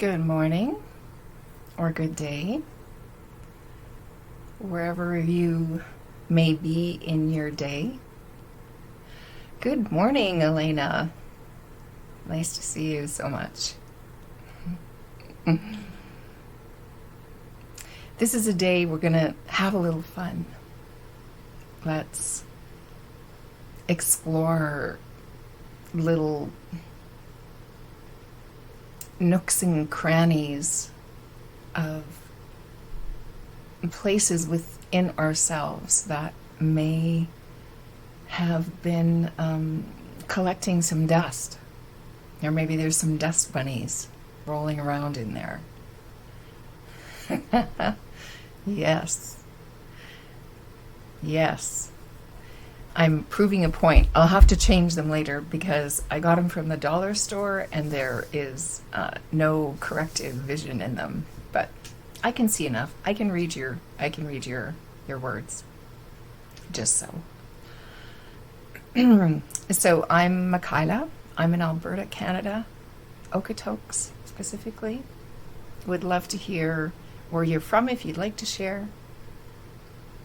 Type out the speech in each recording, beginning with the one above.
Good morning or good day, wherever you may be in your day. Good morning, Elena. Nice to see you so much. This is a day we're going to have a little fun. Let's explore little nooks and crannies of places within ourselves that may have been collecting some dust. Or maybe there's some dust bunnies rolling around in there. Yes. Yes. I'm proving a point. I'll have to change them later because I got them from the dollar store and there is no corrective vision in them. But I can see enough. I can read your words. Just so. So I'm Michaela. I'm in Alberta, Canada, Okotoks specifically. Would love to hear where you're from if you'd like to share.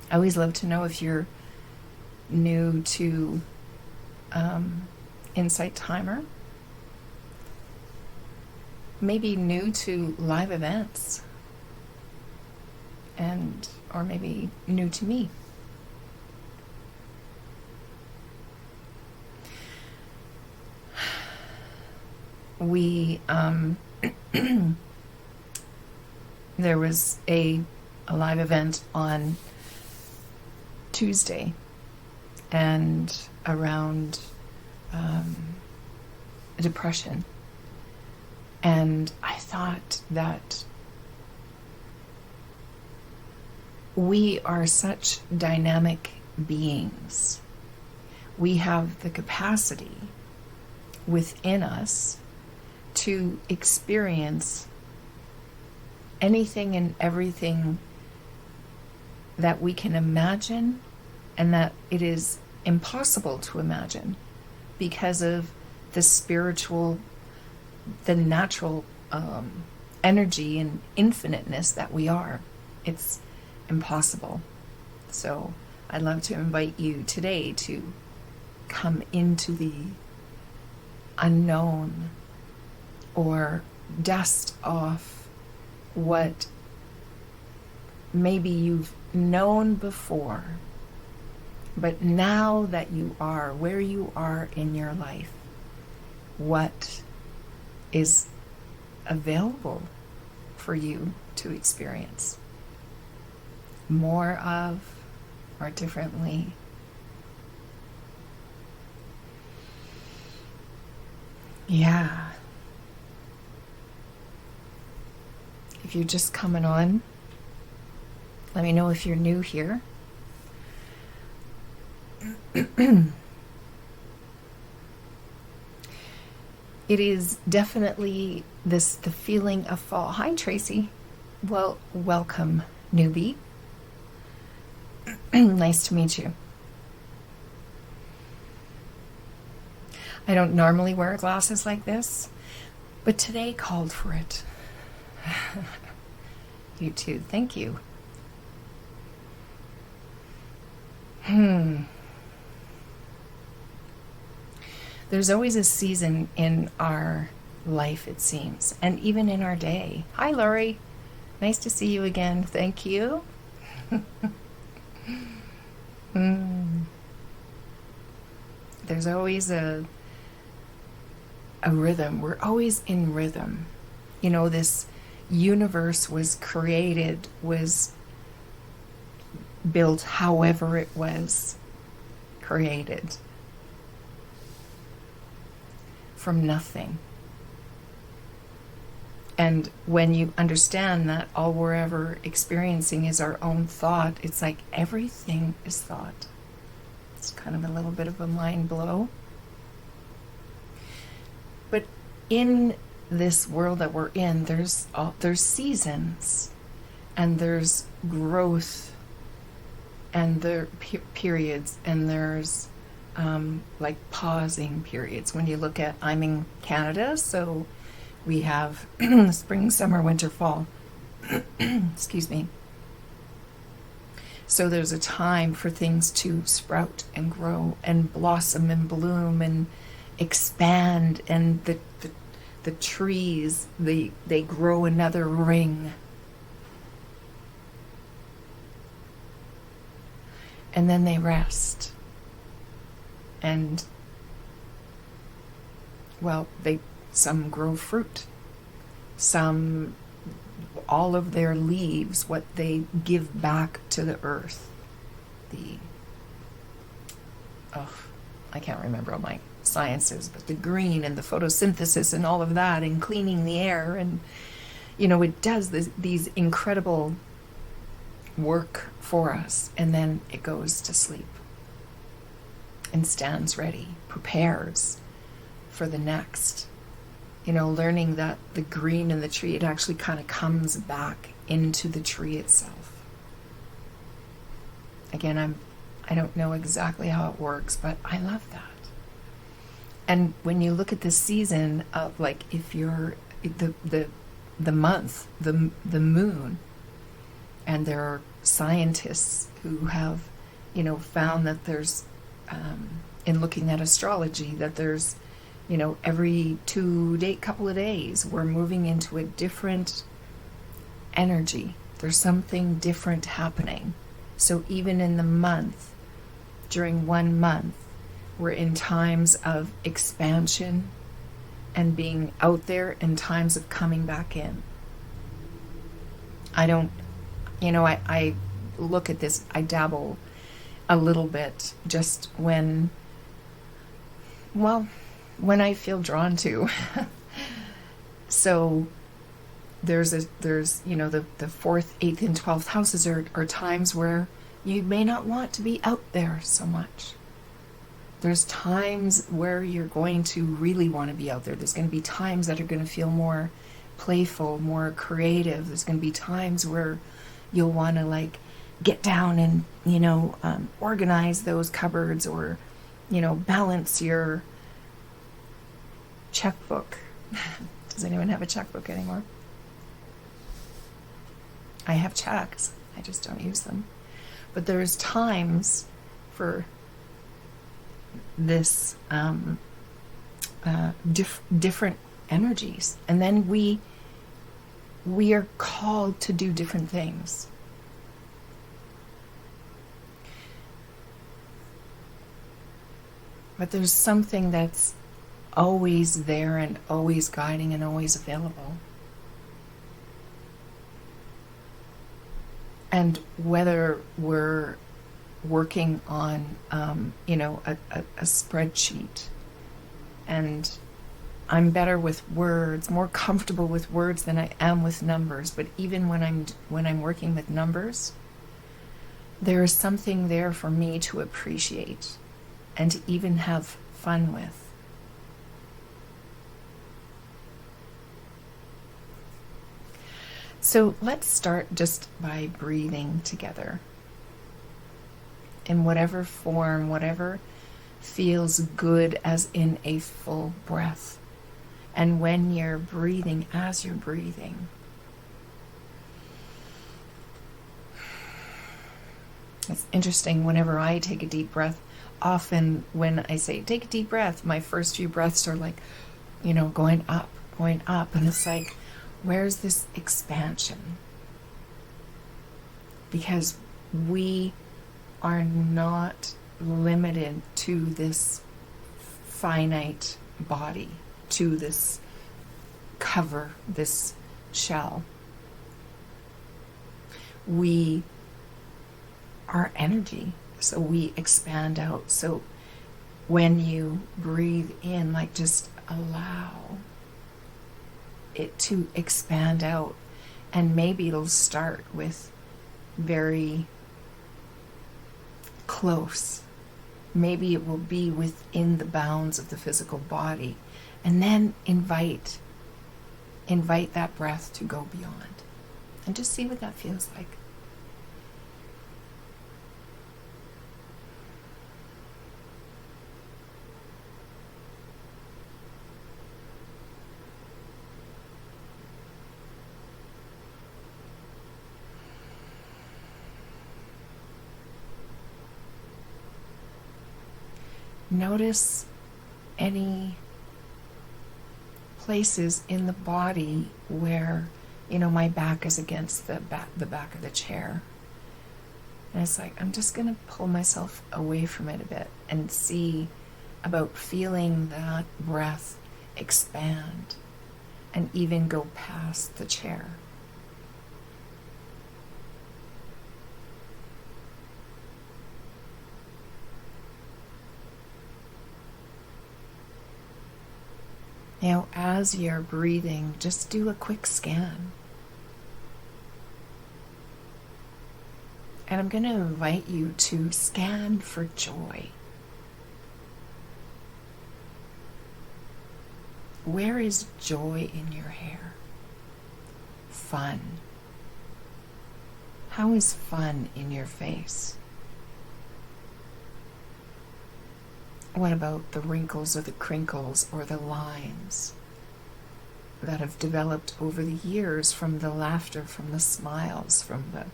I always love to know if you're new to Insight Timer, maybe new to live events, or maybe new to me. We there was a live event on Tuesday and around depression, and I thought that we are such dynamic beings. We have the capacity within us to experience anything and everything that we can imagine and that it is impossible to imagine because of the spiritual, the natural energy and infiniteness that we are. It's impossible. So I'd love to invite you today to come into the unknown or dust off what maybe you've known before. But now that you are where you are in your life, what is available for you to experience? More of, or differently? Yeah. If you're just coming on, let me know if you're new here. It is definitely the feeling of fall. Hi, Tracy. Well, welcome, newbie. Nice to meet you. I don't normally wear glasses like this, but today called for it. You too. Thank you. There's always a season in our life, it seems, and even in our day. Hi, Lori. Nice to see you again. Thank you. There's always a rhythm. We're always in rhythm. You know, this universe was created, was built however it was created. From nothing. And when you understand that all we're ever experiencing is our own thought, it's like everything is thought. It's kind of a little bit of a mind blow. But in this world that we're in, there's seasons, and there's growth, and there periods, and there's like pausing periods. When you look at, I'm in Canada, so We have spring, summer, winter, fall. Excuse me. So there's a time for things to sprout and grow and blossom and bloom and expand, and the trees, they grow another ring. And then they rest. And, well, some grow fruit. Some, all of their leaves, what they give back to the earth. I can't remember all my sciences, but the green and the photosynthesis and all of that, and cleaning the air, and it does these incredible work for us, and then it goes to sleep and stands ready, prepares for the next. Learning that the green in the tree, it actually kind of comes back into the tree itself. Again, I don't know exactly how it works, but I love that. And when you look at the season of, like, if you're the month, the moon, and there are scientists who have, found that there's, in looking at astrology, that there's, every couple of days, we're moving into a different energy. There's something different happening. So even in the month, during 1 month, we're in times of expansion and being out there, and times of coming back in. I look at this, I dabble a little bit just when I feel drawn to. So there's the 4th, 8th, and 12th houses are times where you may not want to be out there so much. There's times where you're going to really want to be out there. There's going to be times that are going to feel more playful, more creative. There's going to be times where you'll want to, like, get down and, organize those cupboards, or, balance your checkbook. Does anyone have a checkbook anymore? I have checks. I just don't use them. But there's times for this different energies, and then we are called to do different things. But there's something that's always there and always guiding and always available. And whether we're working on, a spreadsheet, and I'm better with words, more comfortable with words than I am with numbers. But even when I'm working with numbers, there is something there for me to appreciate and to even have fun with. So let's start just by breathing together. In whatever form, whatever feels good, as in a full breath. And when you're breathing, as you're breathing, it's interesting, whenever I take a deep breath, often when I say take a deep breath, my first few breaths are like, going up, and it's like, where's this expansion? Because we are not limited to this finite body, to this cover, this shell. We are energy, so we expand out. So when you breathe in, like, just allow it to expand out, and maybe it'll start with very close. Maybe it will be within the bounds of the physical body, and then invite that breath to go beyond, and just see what that feels like. Notice any places in the body where, my back is against the back of the chair. And it's like, I'm just going to pull myself away from it a bit and see about feeling that breath expand and even go past the chair. Now, as you're breathing, just do a quick scan. And I'm going to invite you to scan for joy. Where is joy in your hair? Fun. How is fun in your face? What about the wrinkles or the crinkles or the lines that have developed over the years from the laughter, from the smiles, from the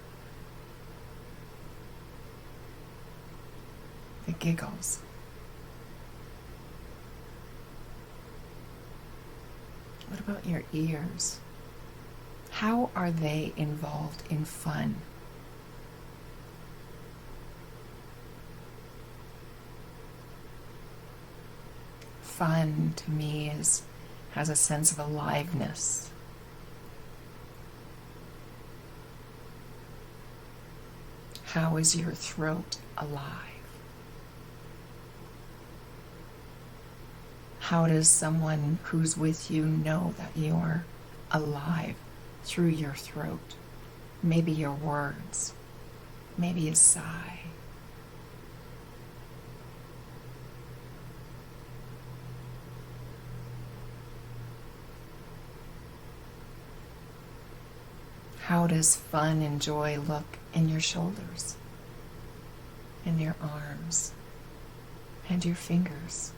giggles? What about your ears? How are they involved in fun? Fun to me has a sense of aliveness. How is your throat alive? How does someone who's with you know that you're alive through your throat? Maybe your words, maybe a sigh. How does fun and joy look in your shoulders, in your arms, and your fingers?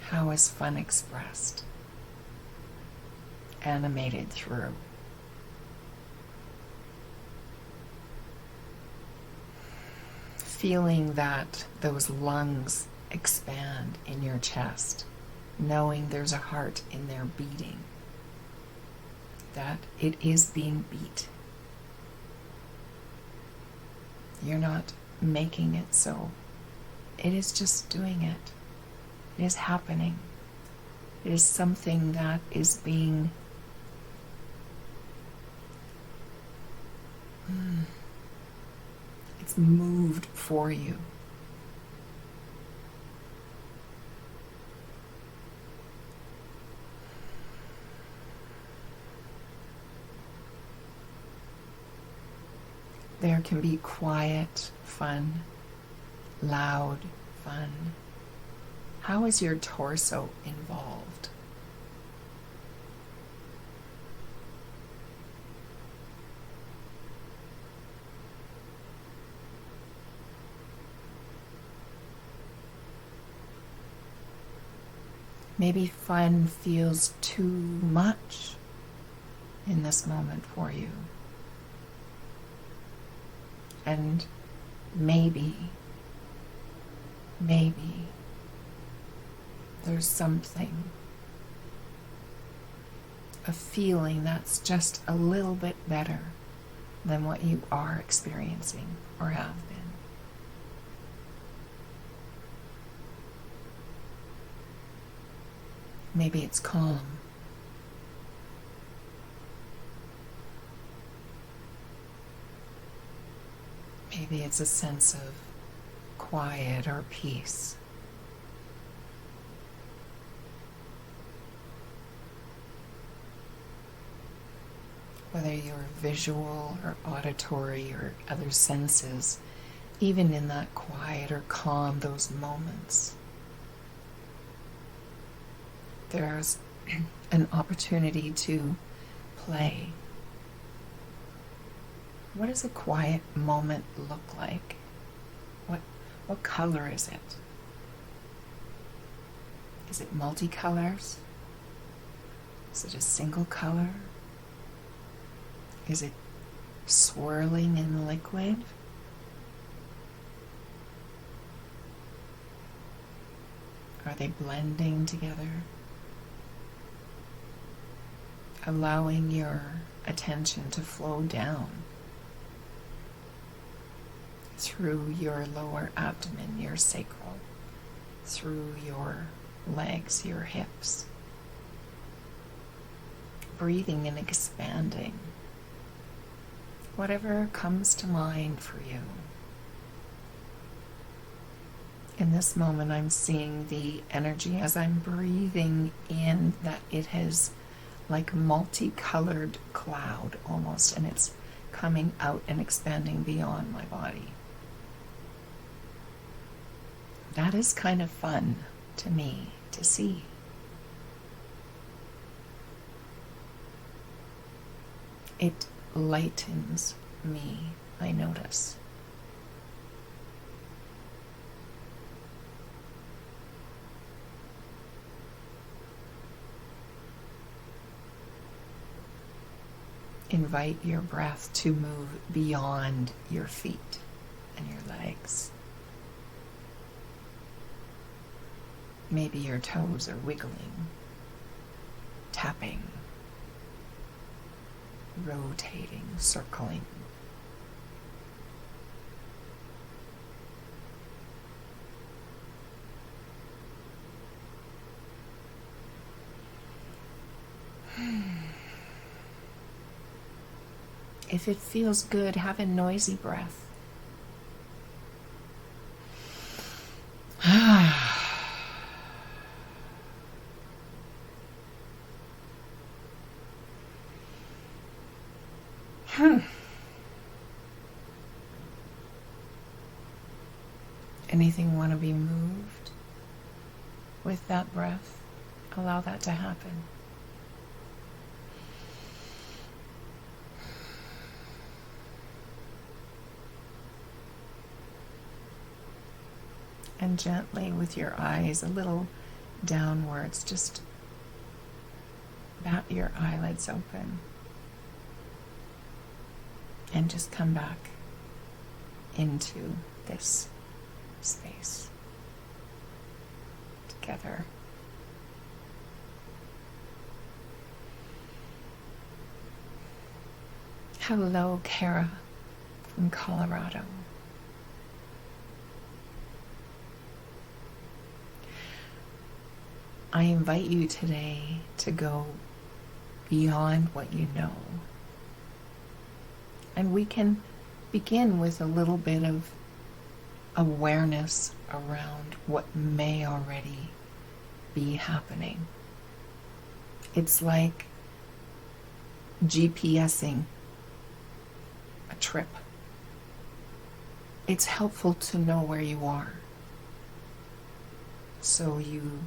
How is fun expressed, animated through? Feeling that those lungs expand in your chest, knowing there's a heart in there beating, that it is being beat. You're not making it so. It is just doing it. It is happening. It is something that is being it's moved for you. There can be quiet fun, loud fun. How is your torso involved? Maybe fun feels too much in this moment for you. And maybe there's something, a feeling that's just a little bit better than what you are experiencing or have been. Maybe it's calm. Maybe it's a sense of quiet or peace. Whether you're visual or auditory or other senses, even in that quiet or calm, those moments, there's an opportunity to play. What does a quiet moment look like? What color is it? Is it multicolors? Is it a single color? Is it swirling in the liquid? Are they blending together? Allowing your attention to flow down through your lower abdomen, your sacral, through your legs, your hips. Breathing and expanding. Whatever comes to mind for you. In this moment, I'm seeing the energy as I'm breathing in, that it has like multicolored cloud almost, and it's coming out and expanding beyond my body. That is kind of fun to me to see. It lightens me, I notice. Invite your breath to move beyond your feet and your legs. Maybe your toes are wiggling, tapping, rotating, circling. If it feels good, have a noisy breath. Anything want to be moved with that breath? Allow that to happen. And gently, with your eyes a little downwards, just bat your eyelids open. And just come back into this space together. Hello, Kara from Colorado. I invite you today to go beyond what you know. And we can begin with a little bit of awareness around what may already be happening. It's like GPSing a trip. It's helpful to know where you are, so you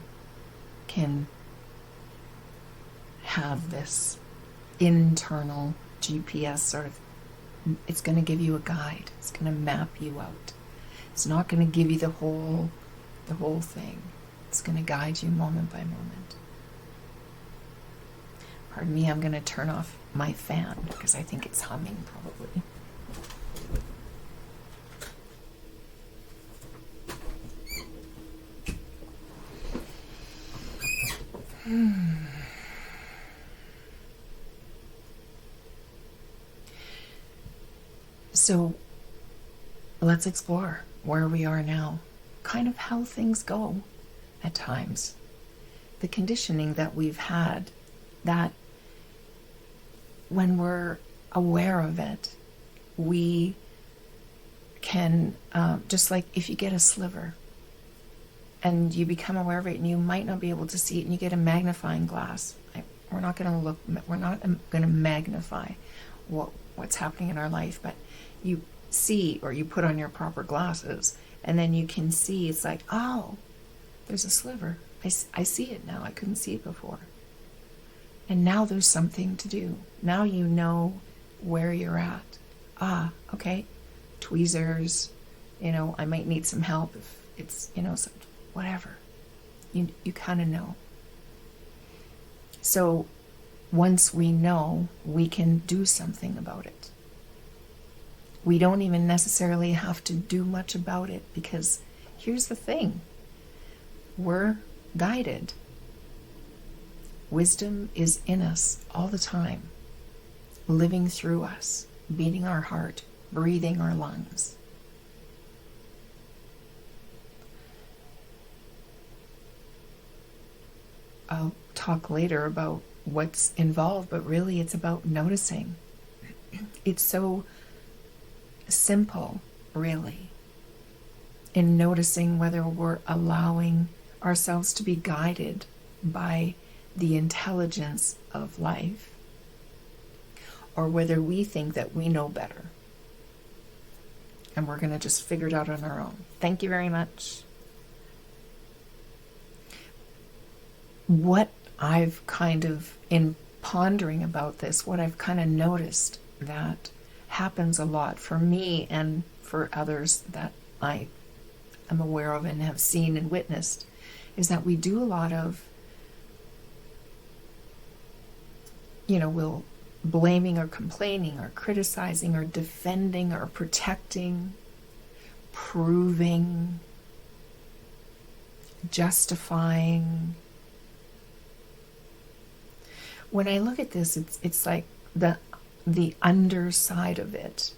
can have this internal GPS sort of. It's going to give you a guide. It's going to map you out. It's not going to give you the whole thing. It's going to guide you moment by moment. Pardon me, I'm going to turn off my fan because I think it's humming probably. So let's explore where we are now, kind of how things go at times. The conditioning that we've had, that when we're aware of it, we can, just like if you get a sliver and you become aware of it and you might not be able to see it and you get a magnifying glass. We're not going to magnify what's happening in our life, but you see, or you put on your proper glasses, and then you can see, it's like, oh, there's a sliver. I see it now. I couldn't see it before. And now there's something to do. Now you know where you're at. Ah, okay, tweezers, I might need some help if it's, whatever. You kind of know. So once we know, we can do something about it. We don't even necessarily have to do much about it, because here's the thing. We're guided. Wisdom is in us all the time, living through us, beating our heart, breathing our lungs. I'll talk later about what's involved, but really it's about noticing. It's so simple, really, in noticing whether we're allowing ourselves to be guided by the intelligence of life, or whether we think that we know better and we're going to just figure it out on our own. Thank you very much. What I've kind of, in pondering about this, what I've kind of noticed that happens a lot for me and for others that I am aware of and have seen and witnessed, is that we do a lot of, we'll blaming or complaining or criticizing or defending or protecting, proving, justifying. When I look at this, it's like the underside of it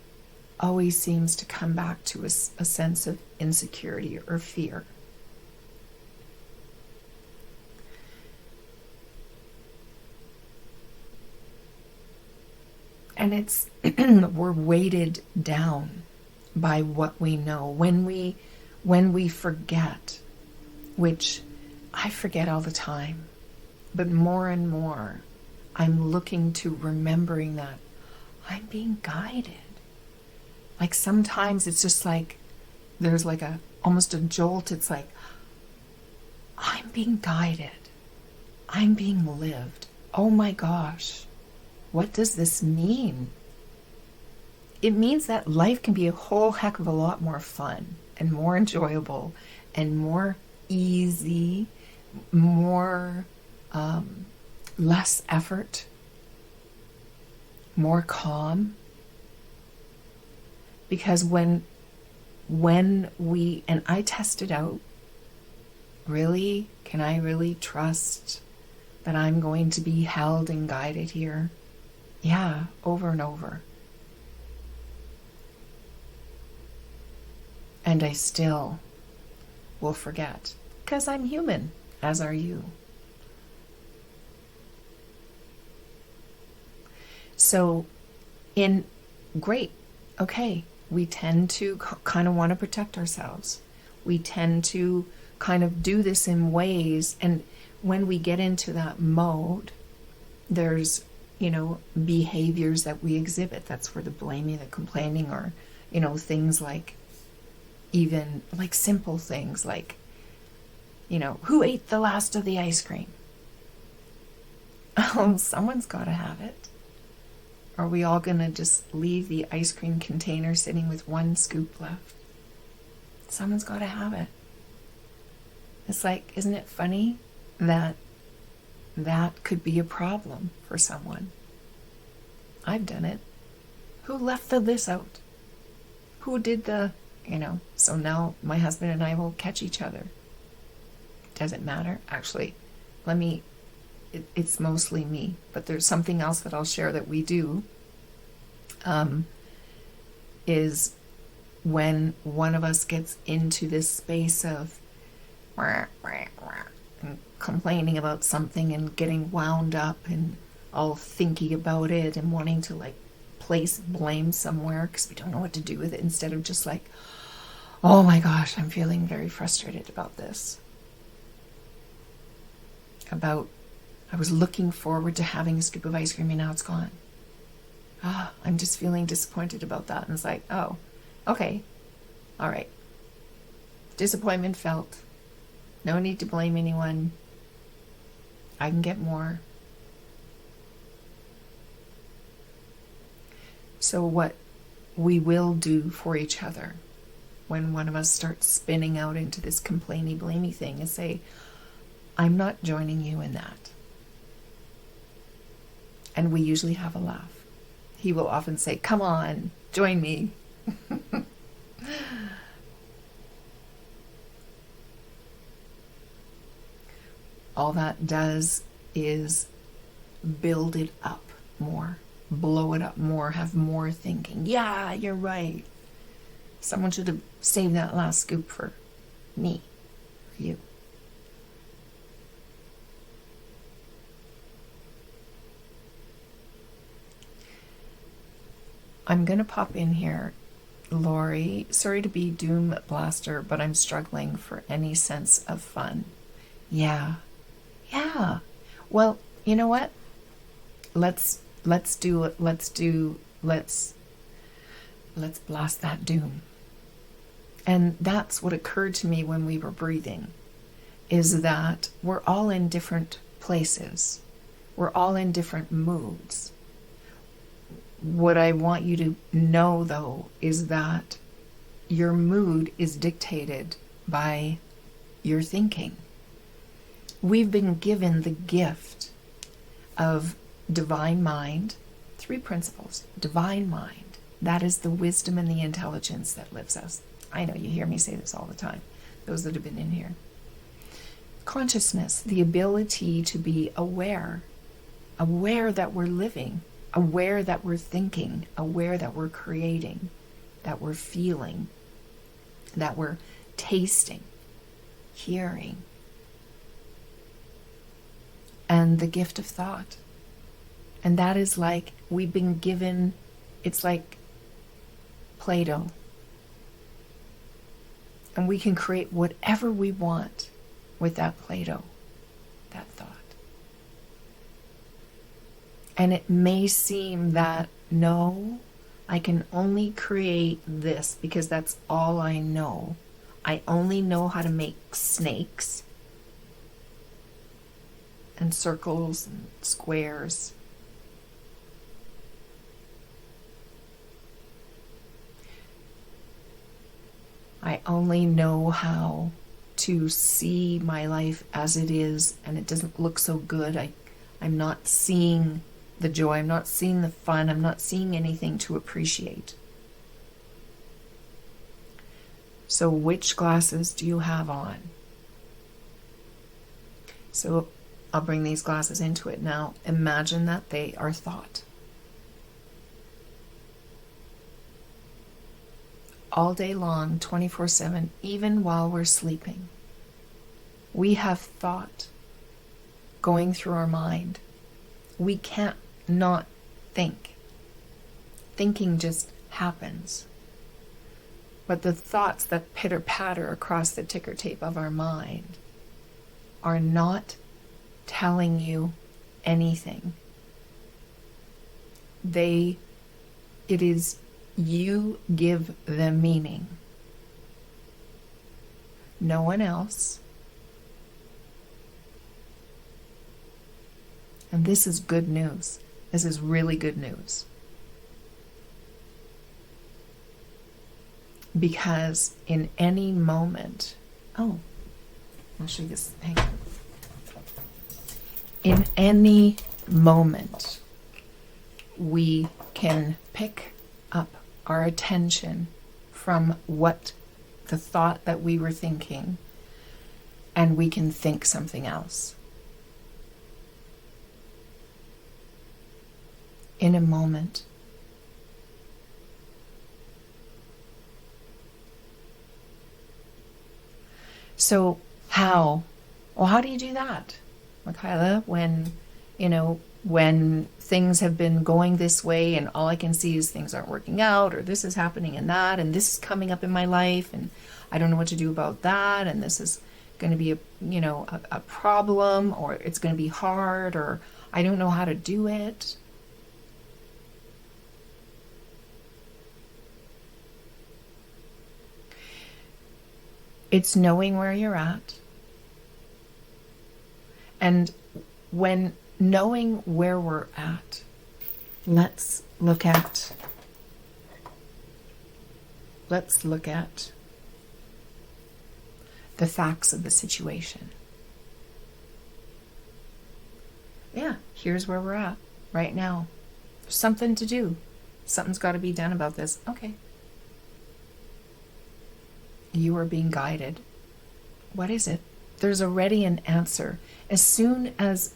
always seems to come back to a sense of insecurity or fear. And it's we're weighted down by what we know. When we forget, which I forget all the time, but more and more I'm looking to remembering that I'm being guided. Like sometimes it's just like there's like almost a jolt. It's like I'm being guided. I'm being lived. Oh my gosh. What does this mean? It means that life can be a whole heck of a lot more fun and more enjoyable and more easy, more less effort, more calm. Because when we, and I test it out, really, can I really trust that I'm going to be held and guided here? Yeah, over and over. And I still will forget, because I'm human, as are you. So, great, okay, we tend to kind of want to protect ourselves. We tend to kind of do this in ways, and when we get into that mode, there's, behaviors that we exhibit. That's where the blaming, the complaining, or, things like, even like simple things like, who ate the last of the ice cream? Oh, someone's got to have it. Are we all going to just leave the ice cream container sitting with one scoop left? Someone's got to have it. It's like, isn't it funny that could be a problem for someone? I've done it. Who left this out? Who did so now my husband and I will catch each other. Does it matter? Actually, it's mostly me, but there's something else that I'll share that we do, is when one of us gets into this space of and complaining about something and getting wound up and all thinky about it and wanting to place blame somewhere because we don't know what to do with it, instead of just like, oh my gosh, I'm feeling very frustrated about this. I was looking forward to having a scoop of ice cream and now it's gone. I'm just feeling disappointed about that. And it's like, oh, okay. All right. Disappointment felt. No need to blame anyone. I can get more. So what we will do for each other when one of us starts spinning out into this complainy, blamey thing is say, I'm not joining you in that. And we usually have a laugh. He will often say, come on, join me. All that does is build it up more, blow it up more, have more thinking. Yeah, you're right. Someone should have saved that last scoop for me, for you. I'm going to pop in here. Lori, sorry to be doom blaster, but I'm struggling for any sense of fun. Yeah. Yeah. Well, you know what? Let's blast that doom. And that's what occurred to me when we were breathing, is that we're all in different places. We're all in different moods. What I want you to know, though, is that your mood is dictated by your thinking. We've been given the gift of divine mind, 3 principles. Divine mind, that is the wisdom and the intelligence that lives us. I know you hear me say this all the time, those that have been in here. Consciousness, the ability to be aware that we're living, aware that we're thinking, aware that we're creating, that we're feeling, that we're tasting, hearing. And the gift of thought. And that is like we've been given, it's like Play-Doh. And we can create whatever we want with that Play-Doh, that thought. And it may seem that, no, I can only create this because that's all I know. I only know how to make snakes and circles and squares. I only know how to see my life as it is, and it doesn't look so good. I'm not seeing the joy, I'm not seeing the fun, I'm not seeing anything to appreciate. So which glasses do you have on? So I'll bring these glasses into it now. Imagine that they are thought. All day long, 24/7, even while we're sleeping. We have thought going through our mind. We can't not think. Thinking just happens. But the thoughts that pitter-patter across the ticker tape of our mind are not telling you anything. It is you give them meaning. No one else. And this is good news. This is really good news. Because in any moment, I'll show you this. Hang on. In any moment, we can pick up our attention from what the thought that we were thinking, and we can think something else. In a moment. So how? Well, how do you do that, Michaela, when things have been going this way and all I can see is things aren't working out, or this is happening and that, and this is coming up in my life and I don't know what to do about that, and this is going to be a problem, or it's going to be hard, or I don't know how to do it. It's knowing where you're at. And when knowing where we're at, let's look at the facts of the situation. Yeah, here's where we're at right now. There's something to do. Something's got to be done about this. Okay. You are being guided. What is it? There's already an answer. As soon as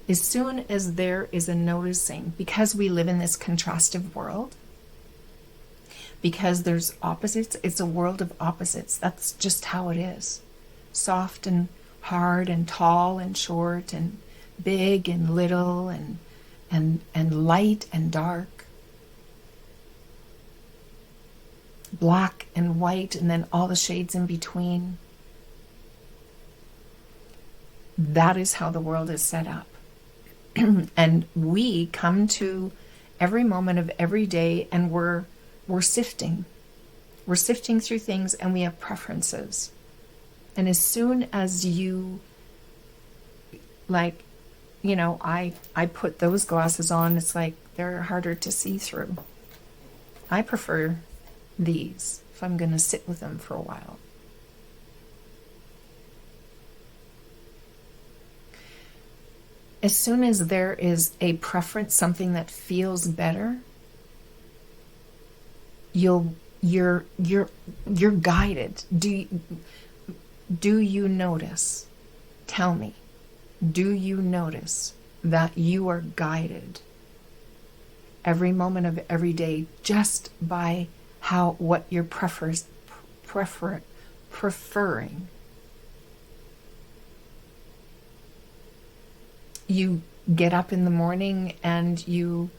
there is a noticing, because we live in this contrastive world, because there's opposites, it's a world of opposites. That's just how it is. Soft and hard and tall and short and big and little and light and dark. Black and white, and then all the shades in between. That is how the world is set up. And we come to every moment of every day, and we're sifting. We're sifting through things, and we have preferences. And as soon as you, like, you know, I put those glasses on, it's like they're harder to see through. I prefer these if I'm going to sit with them for a while. As soon as there is a preference, something that feels better, you're guided. Do you notice? Tell me. Do you notice that you are guided every moment of every day just by what you're preferring? You get up in the morning and you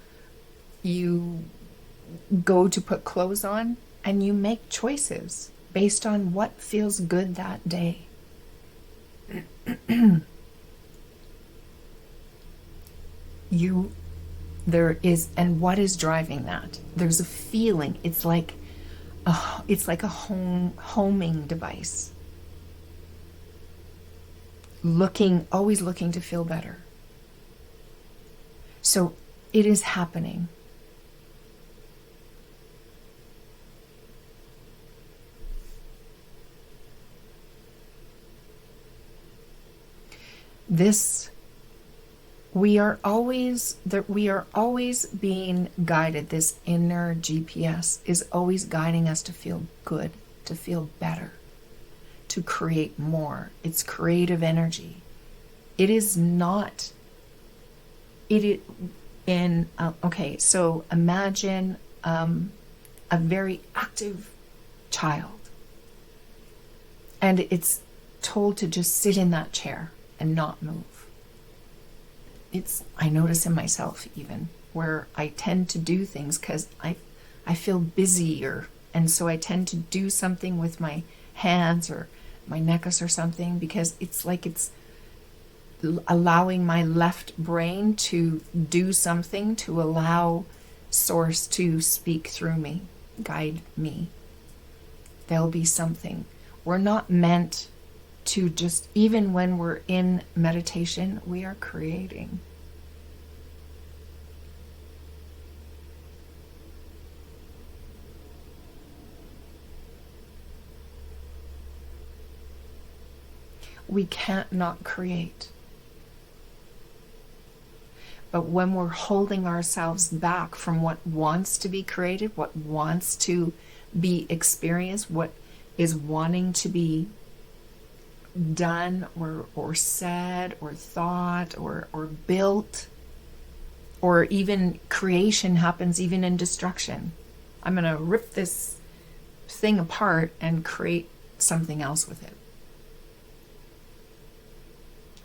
go to put clothes on, and you make choices based on what feels good that day. And what is driving that? There's a feeling. It's like a homing device. Always looking to feel better. So it is happening. We are always being guided. This inner GPS is always guiding us to feel good, to feel better, to create more. It's creative energy. It is not. Okay, so imagine a very active child, and it's told to just sit in that chair and not move. I notice in myself even, where I tend to do things because I feel busier, and so I tend to do something with my hands or my necklace or something, because it's like it's allowing my left brain to do something to allow Source to speak through me, guide me. There'll be something. We're not meant to just, even when we're in meditation, we are creating. We can't not create. But when we're holding ourselves back from what wants to be created, what wants to be experienced, what is wanting to be done or said or thought or built, or even creation happens even in destruction. I'm going to rip this thing apart and create something else with it.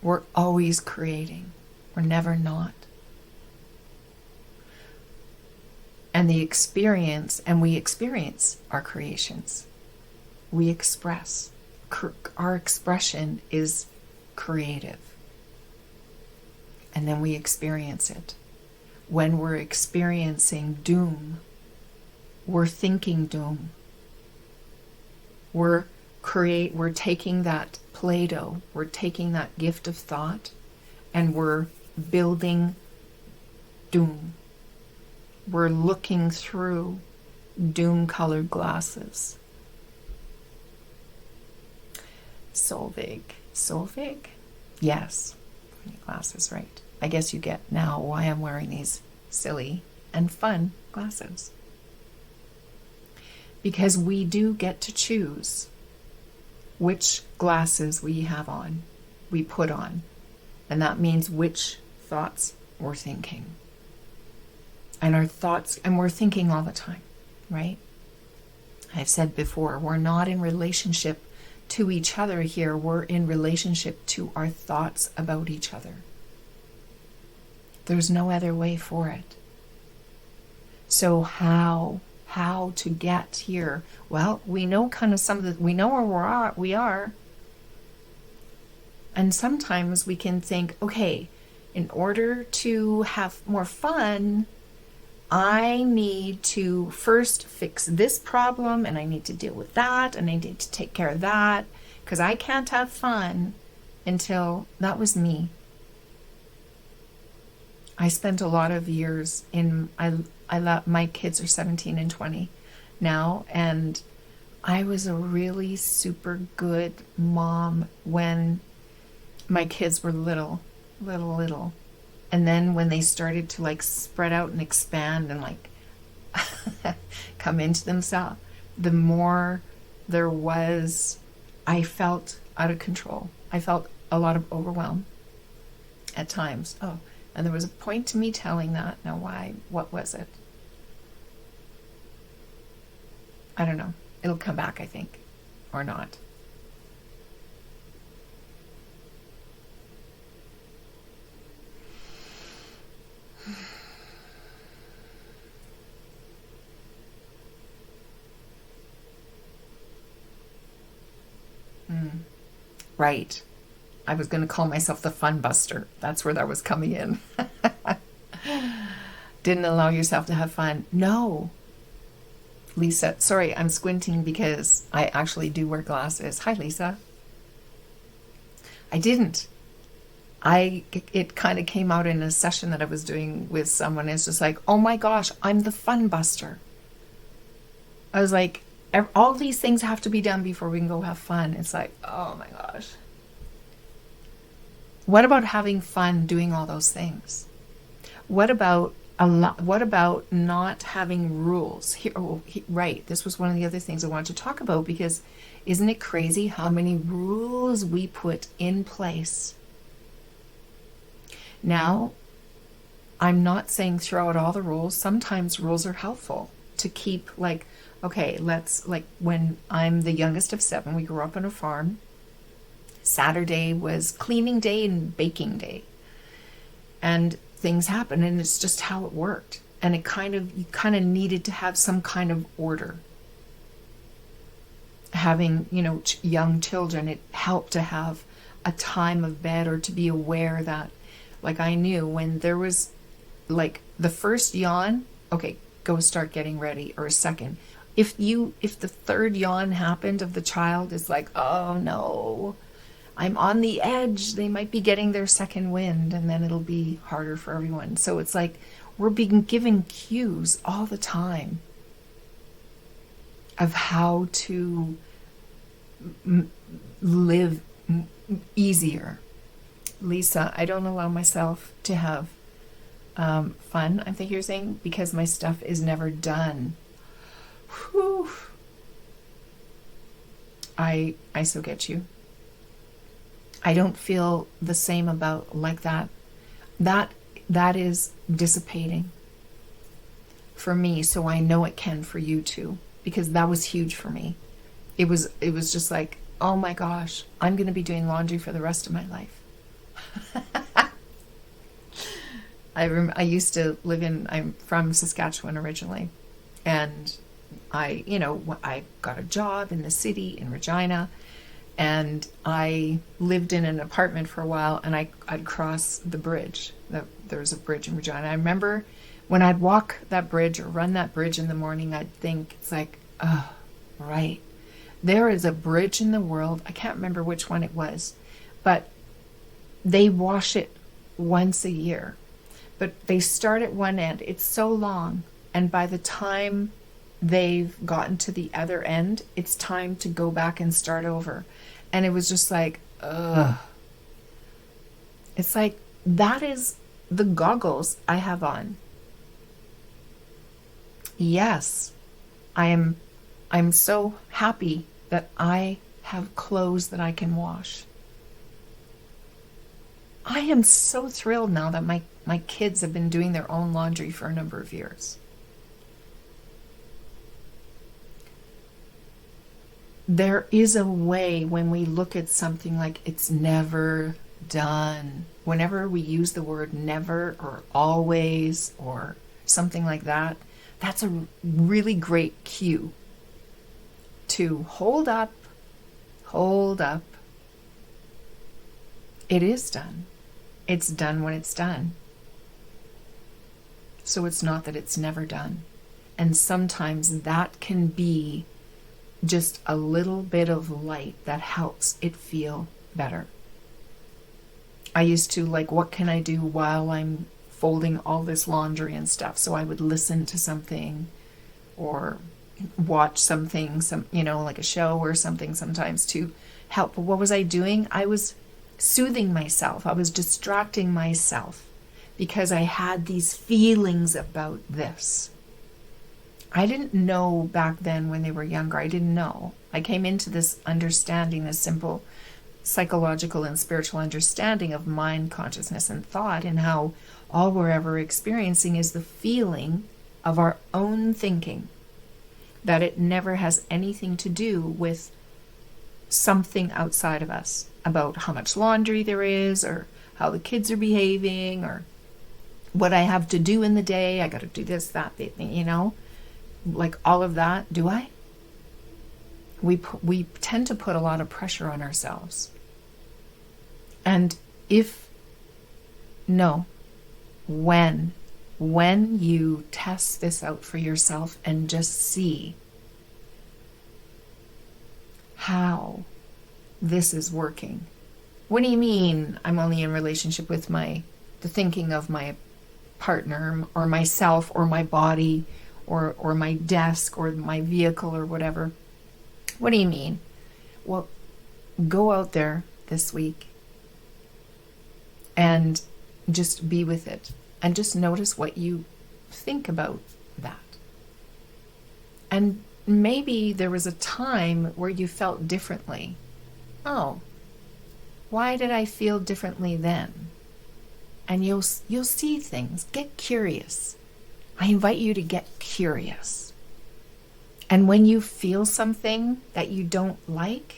We're always creating. We're never not. And we experience our creations. We express. Our expression is creative. And then we experience it. When we're experiencing doom, we're thinking doom. We're taking that Play-Doh, we're taking that gift of thought, and we're building doom. We're looking through doom-colored glasses. Solvig. Yes, glasses, right. I guess you get now why I'm wearing these silly and fun glasses. because we do get to choose which glasses we have on, we put on. And that means which thoughts we're thinking. And our thoughts, and we're thinking all the time, right? I've said before, we're not in relationship to each other here. We're in relationship to our thoughts about each other. There's no other way for it. So how to get here? Well, we know kind of some of the, we know where we are. And sometimes we can think, okay, in order to have more fun, I need to first fix this problem, and I need to deal with that, and I need to take care of that, because I can't have fun until that was me. I spent a lot of years in, my kids are 17 and 20 now, and I was a really super good mom when my kids were little. And then when they started to like spread out and expand and like come into themselves, the more there was, I felt out of control. I felt a lot of overwhelm at times. Oh, and there was a point to me telling that. Now why? What was it? I don't know. It'll come back, I think, or not. Right. I was going to call myself the fun buster. That's where that was coming in. Didn't allow yourself to have fun. No. Lisa, sorry, I'm squinting because I actually do wear glasses. Hi, Lisa. I didn't. It kind of came out in a session that I was doing with someone. It's just like, oh my gosh, I'm the fun buster. I was like, all these things have to be done before we can go have fun. It's like, oh my gosh. What about having fun doing all those things? What about not having rules? Right. This was one of the other things I wanted to talk about, because isn't it crazy how many rules we put in place? Now, I'm not saying throw out all the rules. Sometimes rules are helpful to keep, like, okay, when I'm the youngest of 7, we grew up on a farm. Saturday was cleaning day and baking day. And things happen, and it's just how it worked. And you kind of needed to have some kind of order. Having, young children, it helped to have a time of bed, or to be aware that, like, I knew when there was, like, the first yawn, okay, go start getting ready, or a second. If the third yawn happened of the child, it's like, oh no, I'm on the edge. They might be getting their second wind, and then it'll be harder for everyone. So it's like we're being given cues all the time of how to live easier. Lisa, I don't allow myself to have fun, I think you're saying, because my stuff is never done. Whew. I so get you. I don't feel the same about like that. That is dissipating for me, so I know it can for you too, because that was huge for me. It was just like, oh my gosh, I'm going to be doing laundry for the rest of my life. I used to live I'm from Saskatchewan originally, and I got a job in the city in Regina, and I lived in an apartment for a while, and I'd cross the bridge. There was a bridge in Regina. I remember when I'd walk that bridge or run that bridge in the morning, I'd think, it's like, oh, right. There is a bridge in the world. I can't remember which one it was, but they wash it once a year. But they start at one end. It's so long. And by the time they've gotten to the other end, it's time to go back and start over. And it was just like, ugh. It's like, that is the goggles I have on. Yes, I am I'm so happy that I have clothes that I can wash. I am so thrilled now that my kids have been doing their own laundry for a number of years. There is a way when we look at something like it's never done. Whenever we use the word never or always or something like that, that's a really great cue to hold up. It is done. It's done when it's done. So it's not that it's never done. And sometimes that can be just a little bit of light that helps it feel better. I used to what can I do while I'm folding all this laundry and stuff? So I would listen to something or watch something, like a show or something sometimes to help. But what was I doing? I was soothing myself. I was distracting myself because I had these feelings about this. I didn't know back then when they were younger. I didn't know. I came into this understanding, this simple psychological and spiritual understanding of mind, consciousness, and thought, and how all we're ever experiencing is the feeling of our own thinking, that it never has anything to do with something outside of us, about how much laundry there is, or how the kids are behaving, or what I have to do in the day. I got to do this, that, all of that. Do I? We tend to put a lot of pressure on ourselves. And when you test this out for yourself and just see how this is working. What do you mean I'm only in relationship with the thinking of my partner or myself or my body or my desk or my vehicle or whatever? What do you mean? Well, go out there this week and just be with it and just notice what you think about that. And maybe there was a time where you felt differently. Oh, why did I feel differently then? And you'll see things. Get curious. I invite you to get curious. And when you feel something that you don't like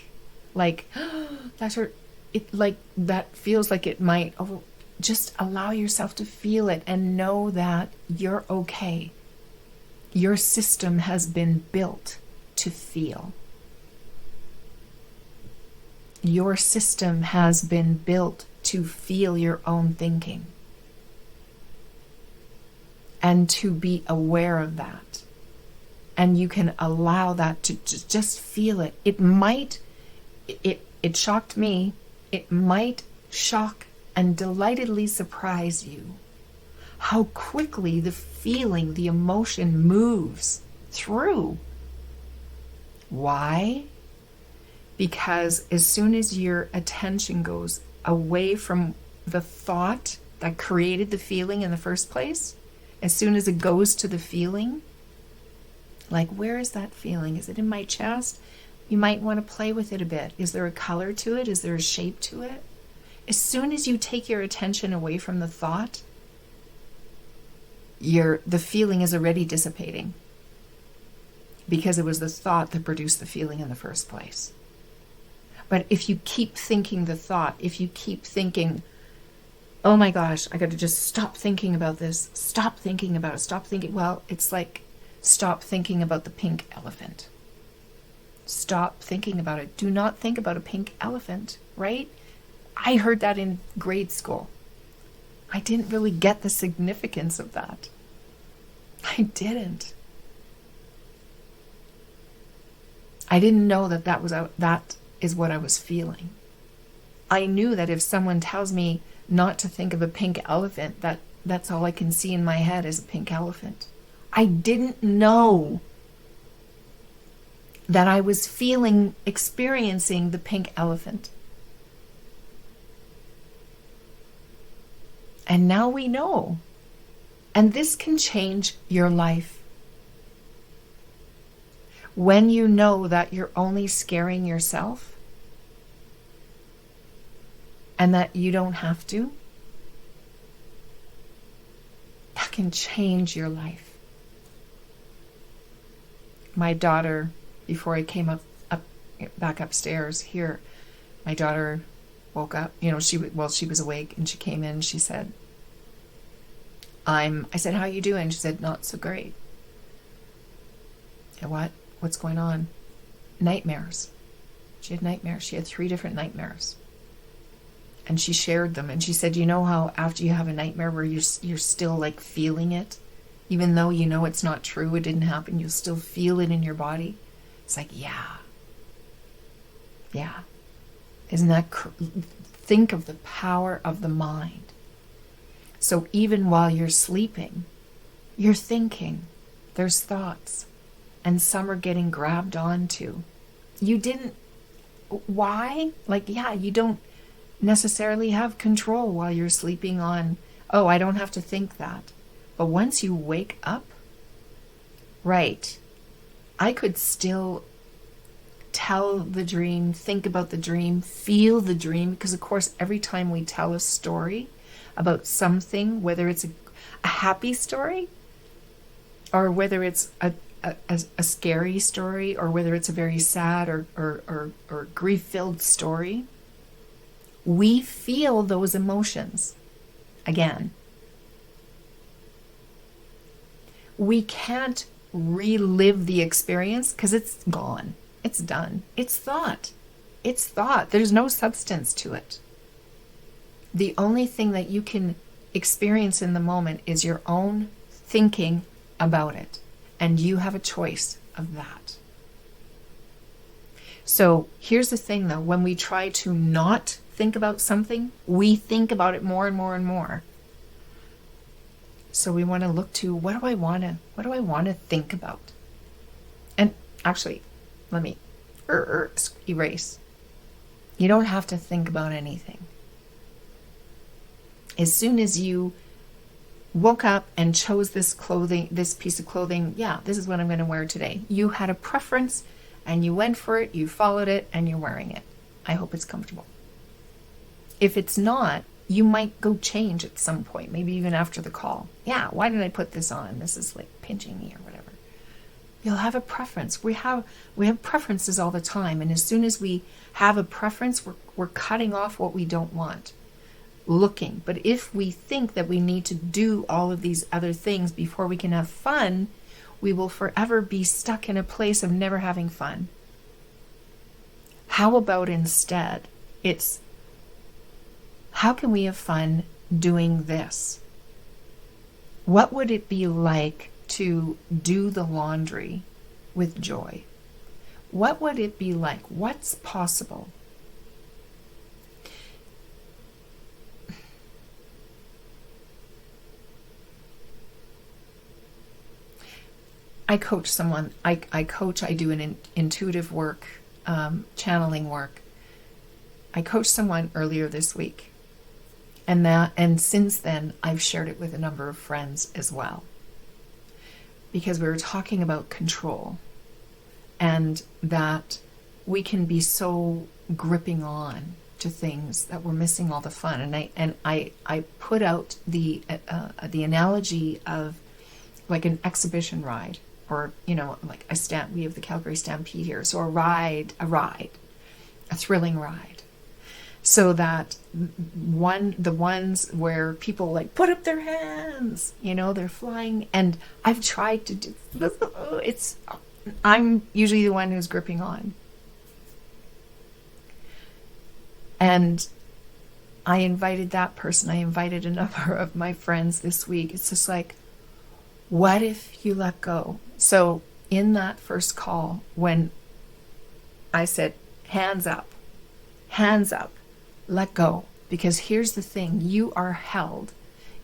that's hurt, that feels like it might, just allow yourself to feel it and know that you're okay. Your system has been built to feel. Your system has been built to feel your own thinking and to be aware of that. And you can allow that to just feel it. It shocked me. It might shock and delightedly surprise you how quickly the feeling, the emotion moves through. Why? Because as soon as your attention goes away from the thought that created the feeling in the first place, as soon as it goes to the feeling, where is that feeling? Is it in my chest? You might want to play with it a bit. Is there a color to it? Is there a shape to it? As soon as you take your attention away from the thought, the feeling is already dissipating because it was the thought that produced the feeling in the first place. But if you keep thinking the thought, if you keep thinking, oh my gosh, I got to just stop thinking about this, stop thinking about it, stop thinking, well, it's like stop thinking about the pink elephant. Stop thinking about it. Do not think about a pink elephant, right? I heard that in grade school. I didn't really get the significance of that. I didn't. I didn't know that is what I was feeling. I knew that if someone tells me not to think of a pink elephant, that's all I can see in my head is a pink elephant. I didn't know that I was experiencing the pink elephant. And now we know. And this can change your life. when you know that you're only scaring yourself and that you don't have to, that can change your life. My daughter, before I came back upstairs here, my daughter woke up. She was awake, and she came in. She said, I said, "How you doing?" She said, "Not so great." And what's going on? Nightmares. She had nightmares. She had 3 different nightmares. And she shared them. And she said, "You know how after you have a nightmare where you're still like feeling it, even though you know it's not true, it didn't happen, you'll still feel it in your body?" It's like, yeah. Isn't that think of the power of the mind. So even while you're sleeping, you're thinking. There's thoughts. And some are getting grabbed onto. Why? You don't necessarily have control while you're sleeping on, "Oh, I don't have to think that." But once you wake up, right, I could still tell the dream, think about the dream, feel the dream, because of course every time we tell a story about something, whether it's a happy story or whether it's a scary story or whether it's a very sad or grief-filled story, we feel those emotions again. We can't relive the experience because it's gone. It's done. It's thought. There's no substance to it. The only thing that you can experience in the moment is your own thinking about it. And you have a choice of that. So here's the thing though, when we try to not think about something, we think about it more and more and more. So we want to look to, what do I want to think about? And actually, let me erase. You don't have to think about anything. As soon as you woke up and chose this piece of clothing, this is what I'm going to wear today. You had a preference and you went for it, you followed it, and you're wearing it. I hope it's comfortable. If it's not, you might go change at some point, maybe even after the call. Why did I put this on? This is like pinching me or whatever. You'll have a preference. We have preferences all the time, and as soon as we have a preference, we're cutting off what we don't want. Looking. But if we think that we need to do all of these other things before we can have fun, we will forever be stuck in a place of never having fun. How about instead, it's how can we have fun doing this? What would it be like to do the laundry with joy? What would it be like? What's possible? I coach someone. I do an intuitive work, channeling work. I coached someone earlier this week. And since then, I've shared it with a number of friends as well. Because we were talking about control. And that we can be so gripping on to things that we're missing all the fun. And I put out the analogy of like an exhibition ride. Or, like we have the Calgary Stampede here. So a thrilling ride. So that the ones where people like put up their hands, they're flying. And I've tried to do, I'm usually the one who's gripping on. And I invited that person. I invited a number of my friends this week. It's just like, what if you let go? So in that first call, when I said, hands up, let go. Because here's the thing, you are held.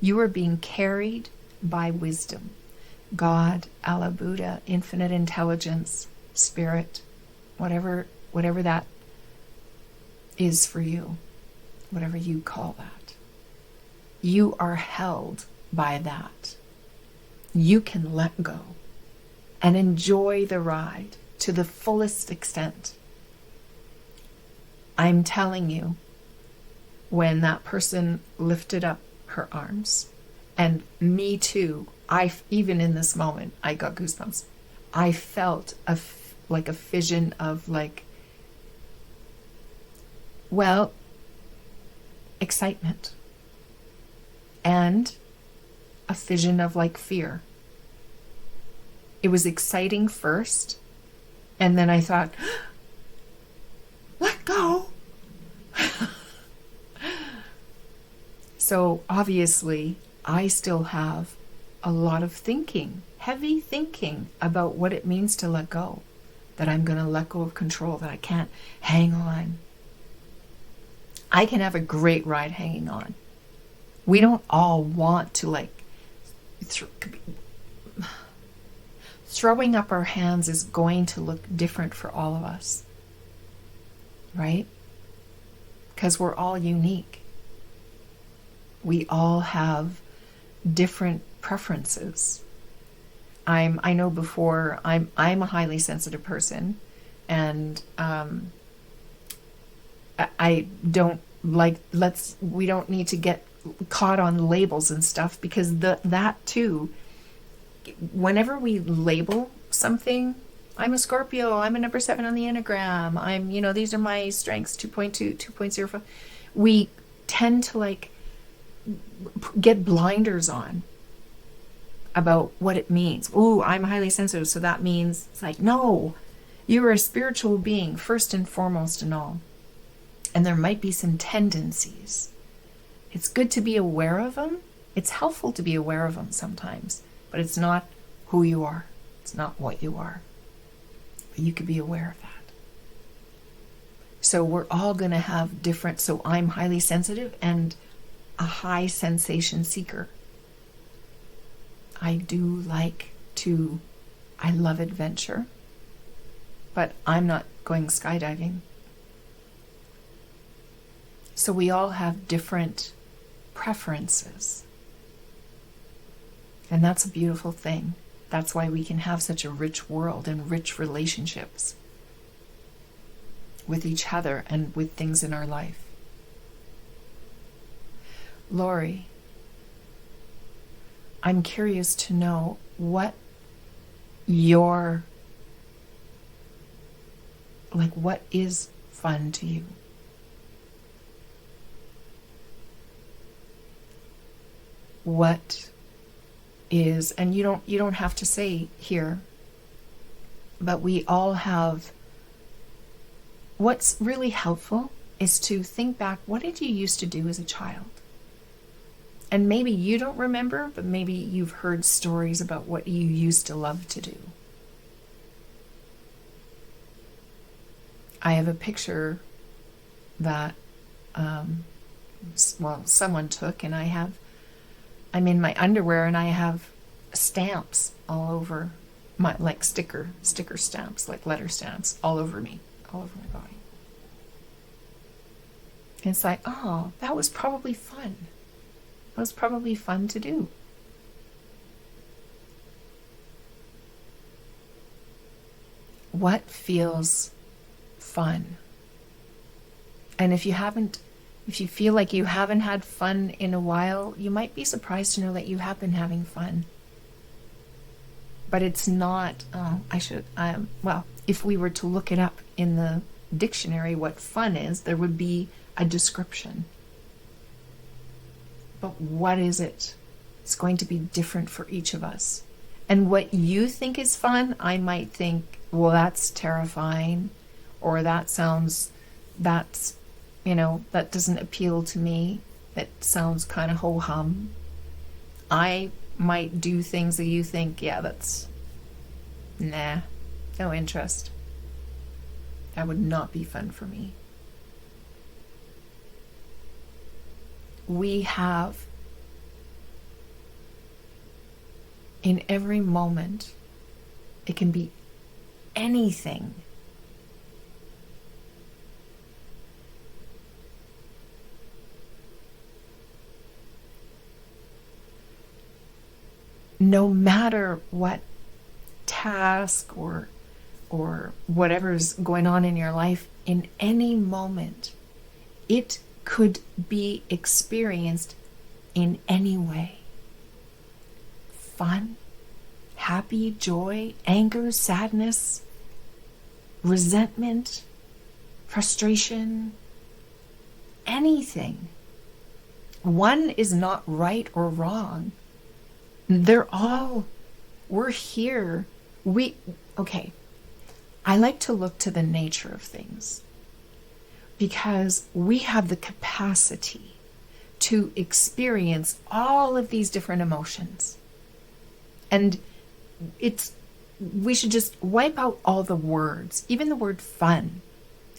You are being carried by wisdom. God, Allah, Buddha, infinite intelligence, spirit, whatever that is for you, whatever you call that. You are held by that. You can let go and enjoy the ride to the fullest extent. I'm telling you, when that person lifted up her arms, and me too, even in this moment, I got goosebumps. I felt like a fission of excitement, and a fission of fear. It was exciting first, and then I thought, let go. So obviously, I still have a lot of thinking, heavy thinking about what it means to let go, that I'm going to let go of control, that I can't hang on. I can have a great ride hanging on. We don't all want to throwing up our hands is going to look different for all of us, right? Because we're all unique. We all have different preferences. I know before I'm a highly sensitive person, and I don't we don't need to get caught on labels and stuff, because that too, whenever we label something, I'm a Scorpio, I'm a number 7 on the Enneagram, I'm, these are my strengths, 2.2, 2.05, we tend to get blinders on about what it means. Ooh, I'm highly sensitive, so that means, it's no, you're a spiritual being first and foremost in all. And there might be some tendencies. It's good to be aware of them. It's helpful to be aware of them sometimes, but it's not who you are. It's not what you are. But you could be aware of that. So we're all going to have different, so I'm highly sensitive and a high sensation seeker. I love adventure, but I'm not going skydiving. So we all have different preferences. And that's a beautiful thing. That's why we can have such a rich world and rich relationships with each other and with things in our life. Lori, I'm curious to know what is fun to you? What is, and you don't have to say here, but we all have, what's really helpful is to think back, what did you used to do as a child? And maybe you don't remember, but maybe you've heard stories about what you used to love to do. I have a picture that, someone took, and I'm in my underwear, and I have stamps all over my, sticker stamps, letter stamps, all over me, all over my body. And it's oh, that was probably fun. That was probably fun to do. What feels fun? And if you feel like you haven't had fun in a while, you might be surprised to know that you have been having fun. But it's not, if we were to look it up in the dictionary, what fun is, there would be a description. But what is it? It's going to be different for each of us. And what you think is fun, I might think, well, that's terrifying, or that doesn't appeal to me. That sounds kind of ho-hum. I might do things that you think, yeah, that's, nah, no interest. That would not be fun for me. We have, in every moment, it can be anything. No matter what task or or whatever's going on in your life, in any moment, it could be experienced in any way. Fun, happy, joy, anger, sadness, resentment, frustration, anything. One is not right or wrong. We're here. Okay. I like to look to the nature of things because we have the capacity to experience all of these different emotions. And we should just wipe out all the words, even the word fun.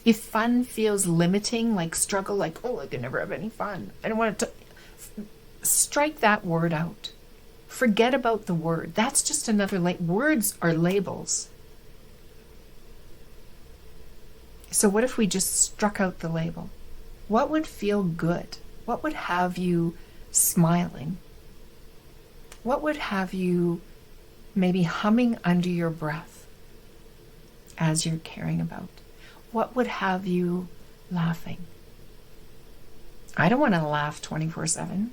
If fun feels limiting, like struggle, like, oh, I can never have any fun, I don't want to, strike that word out. Forget about the word. That's just another, words are labels. So what if we just struck out the label? What would feel good? What would have you smiling? What would have you maybe humming under your breath as you're caring about? What would have you laughing? I don't want to laugh 24/7.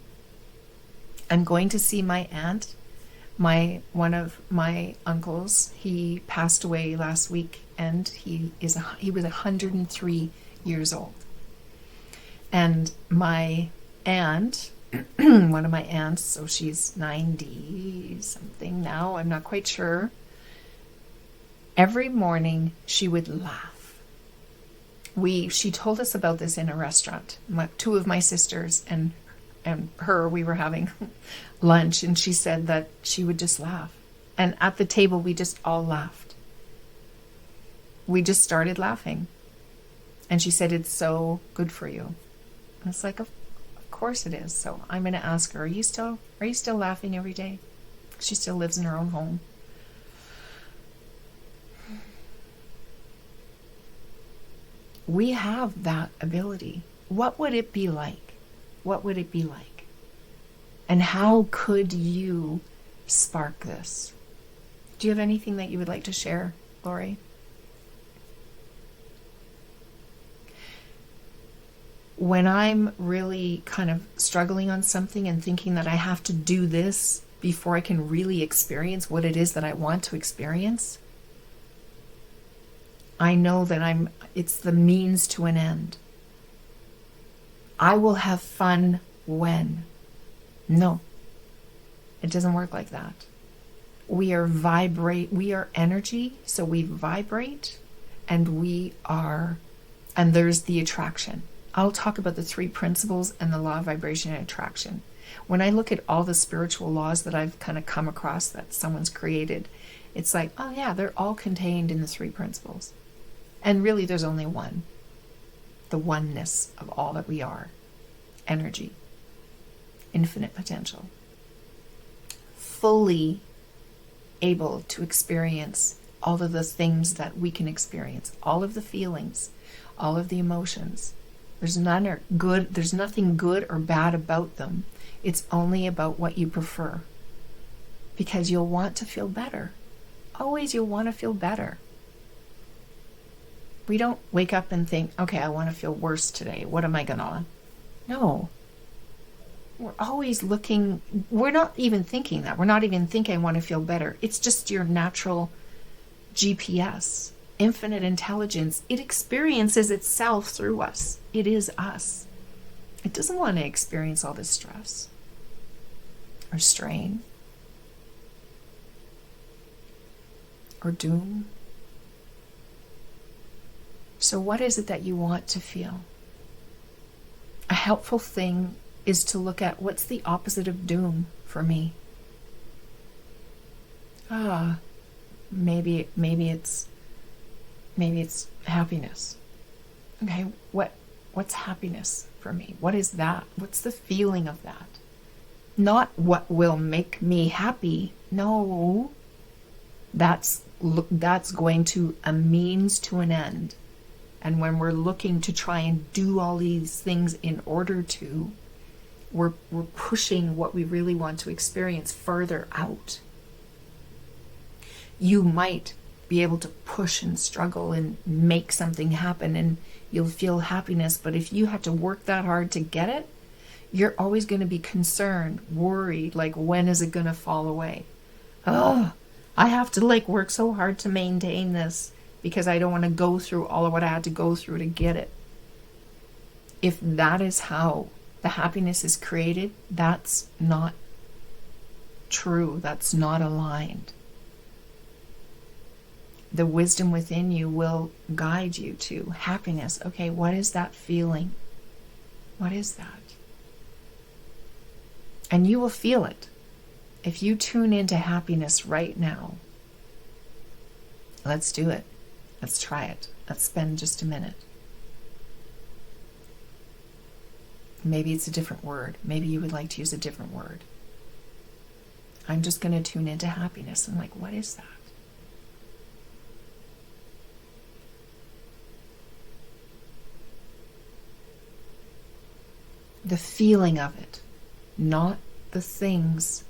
I'm going to see my aunt. One of my uncles, he passed away last week, and he was 103 years old. And my aunt, one of my aunts, so she's 90 something now, I'm not quite sure. Every morning she would laugh. She told us about this in a restaurant. Two of my sisters and her, we were having lunch, and she said that she would just laugh. And at the table, we just all laughed. We just started laughing. And she said, it's so good for you. And it's like, of course it is. So I'm going to ask her, are you still laughing every day? She still lives in her own home. We have that ability. What would it be like? What would it be like? And how could you spark this? Do you have anything that you would like to share, Lori? When I'm really kind of struggling on something and thinking that I have to do this before I can really experience what it is that I want to experience, I know that it's the means to an end. I will have fun when? No, it doesn't work like that. We are energy, so we vibrate, and there's the attraction. I'll talk about the 3 principles and the law of vibration and attraction. When I look at all the spiritual laws that I've kind of come across that someone's created, it's like, oh yeah, they're all contained in the 3 principles. And really there's only one. The oneness of all that we are. Energy. Infinite potential. Fully able to experience all of the things that we can experience. All of the feelings. All of the emotions. There's nothing good or bad about them. It's only about what you prefer. Because you'll want to feel better. Always you'll want to feel better. We don't wake up and think, okay, I want to feel worse today. What am I gonna? No. We're always looking, we're not even thinking that. We're not even thinking I want to feel better. It's just your natural GPS. Infinite intelligence. It experiences itself through us. It is us. It doesn't want to experience all this stress or strain or doom. So what is it that you want to feel? A helpful thing is to look at what's the opposite of doom for me. Maybe it's happiness. Okay, what's happiness for me? What is that? What's the feeling of that? Not what will make me happy. No. That's going to a means to an end. And when we're looking to try and do all these things in order to, we're pushing what we really want to experience further out. You might be able to push and struggle and make something happen, and you'll feel happiness. But if you have to work that hard to get it, you're always going to be concerned, worried, like, when is it going to fall away? Oh, I have to like work so hard to maintain this because I don't want to go through all of what I had to go through to get it. If that is how the happiness is created, that's not true. That's not aligned. The wisdom within you will guide you to happiness. Okay, what is that feeling? What is that? And you will feel it. If you tune into happiness right now, let's do it. Let's try it. Let's spend just a minute. Maybe it's a different word. Maybe you would like to use a different word. I'm just going to tune into happiness. I'm like, what is that? The feeling of it, not the things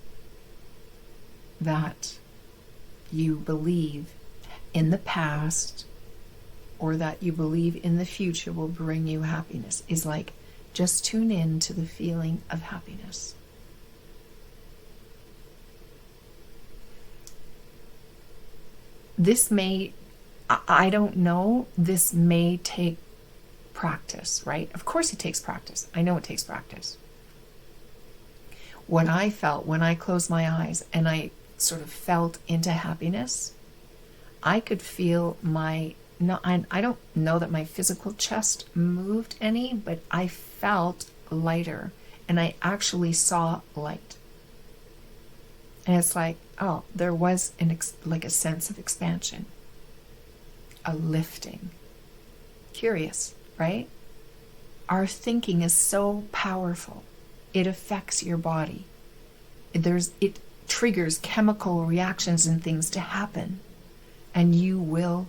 that you believe in the past or that you believe in the future will bring you happiness. Is like, just tune in to the feeling of happiness. This may, I don't know, this may take practice, right? Of course it takes practice. I know it takes practice. What I felt when I closed my eyes and I sort of felt into happiness, I could feel I don't know that my physical chest moved any, but I felt lighter and I actually saw light. And it's like, oh, there was like a sense of expansion, a lifting. Curious, right? Our thinking is so powerful. It affects your body. It triggers chemical reactions and things to happen. And you will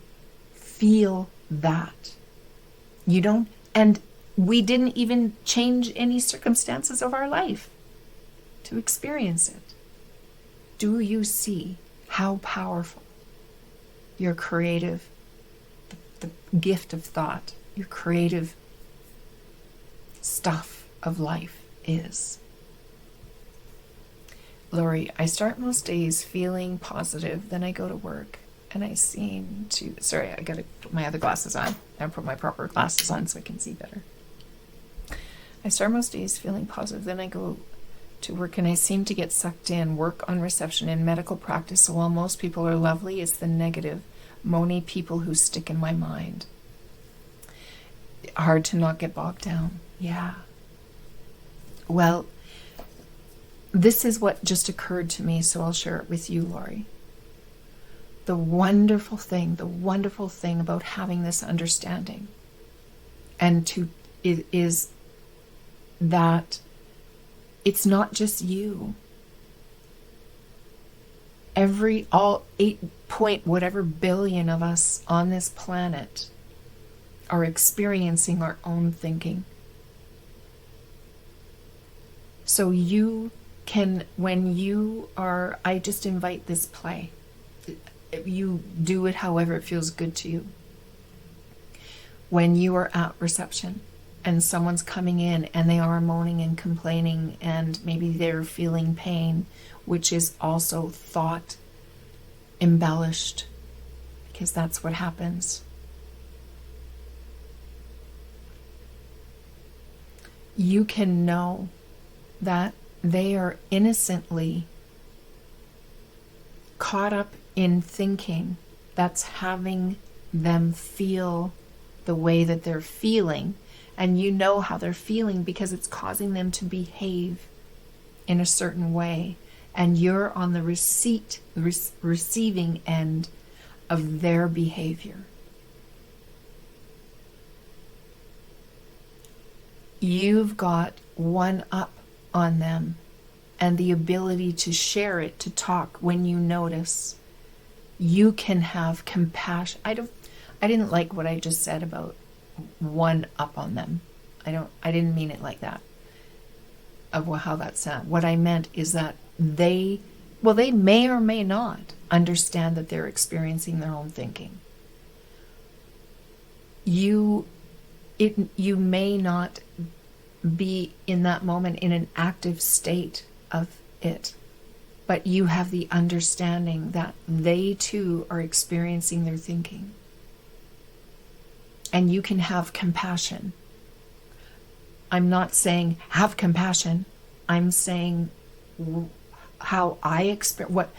feel that. You don't, and we didn't even change any circumstances of our life to experience it. Do you see how powerful your creative, the gift of thought, your creative stuff of life is? Lori, I start most days feeling positive, then I go to work and I seem to, sorry, I gotta put my other glasses on. I put my proper glasses on so I can see better. I start most days feeling positive, then I go to work and I seem to get sucked in, work on reception in medical practice. So while most people are lovely, it's the negative, moany people who stick in my mind. Hard to not get bogged down. Yeah. Well, this is what just occurred to me, so I'll share it with you, Lori. The wonderful thing about having this understanding is that it's not just you. All 8 point whatever billion of us on this planet are experiencing our own thinking. So you can, when you are, I just invite this play. You do it however it feels good to you. When you are at reception and someone's coming in and they are moaning and complaining and maybe they're feeling pain, which is also thought embellished, because that's what happens. You can know that they are innocently caught up in thinking that's having them feel the way that they're feeling. And you know how they're feeling because it's causing them to behave in a certain way. And you're on the receiving end of their behavior. You've got one up on them and the ability to share it, to talk when you notice. You can have compassion. I didn't like what I just said about one up on them. I didn't mean it like that, of how that sounded. What I meant is that they may or may not. understand that they're experiencing their own thinking. You may not be in that moment in an active state of it, but you have the understanding that they too are experiencing their thinking. And you can have compassion. I'm not saying have compassion. I'm saying how I experience.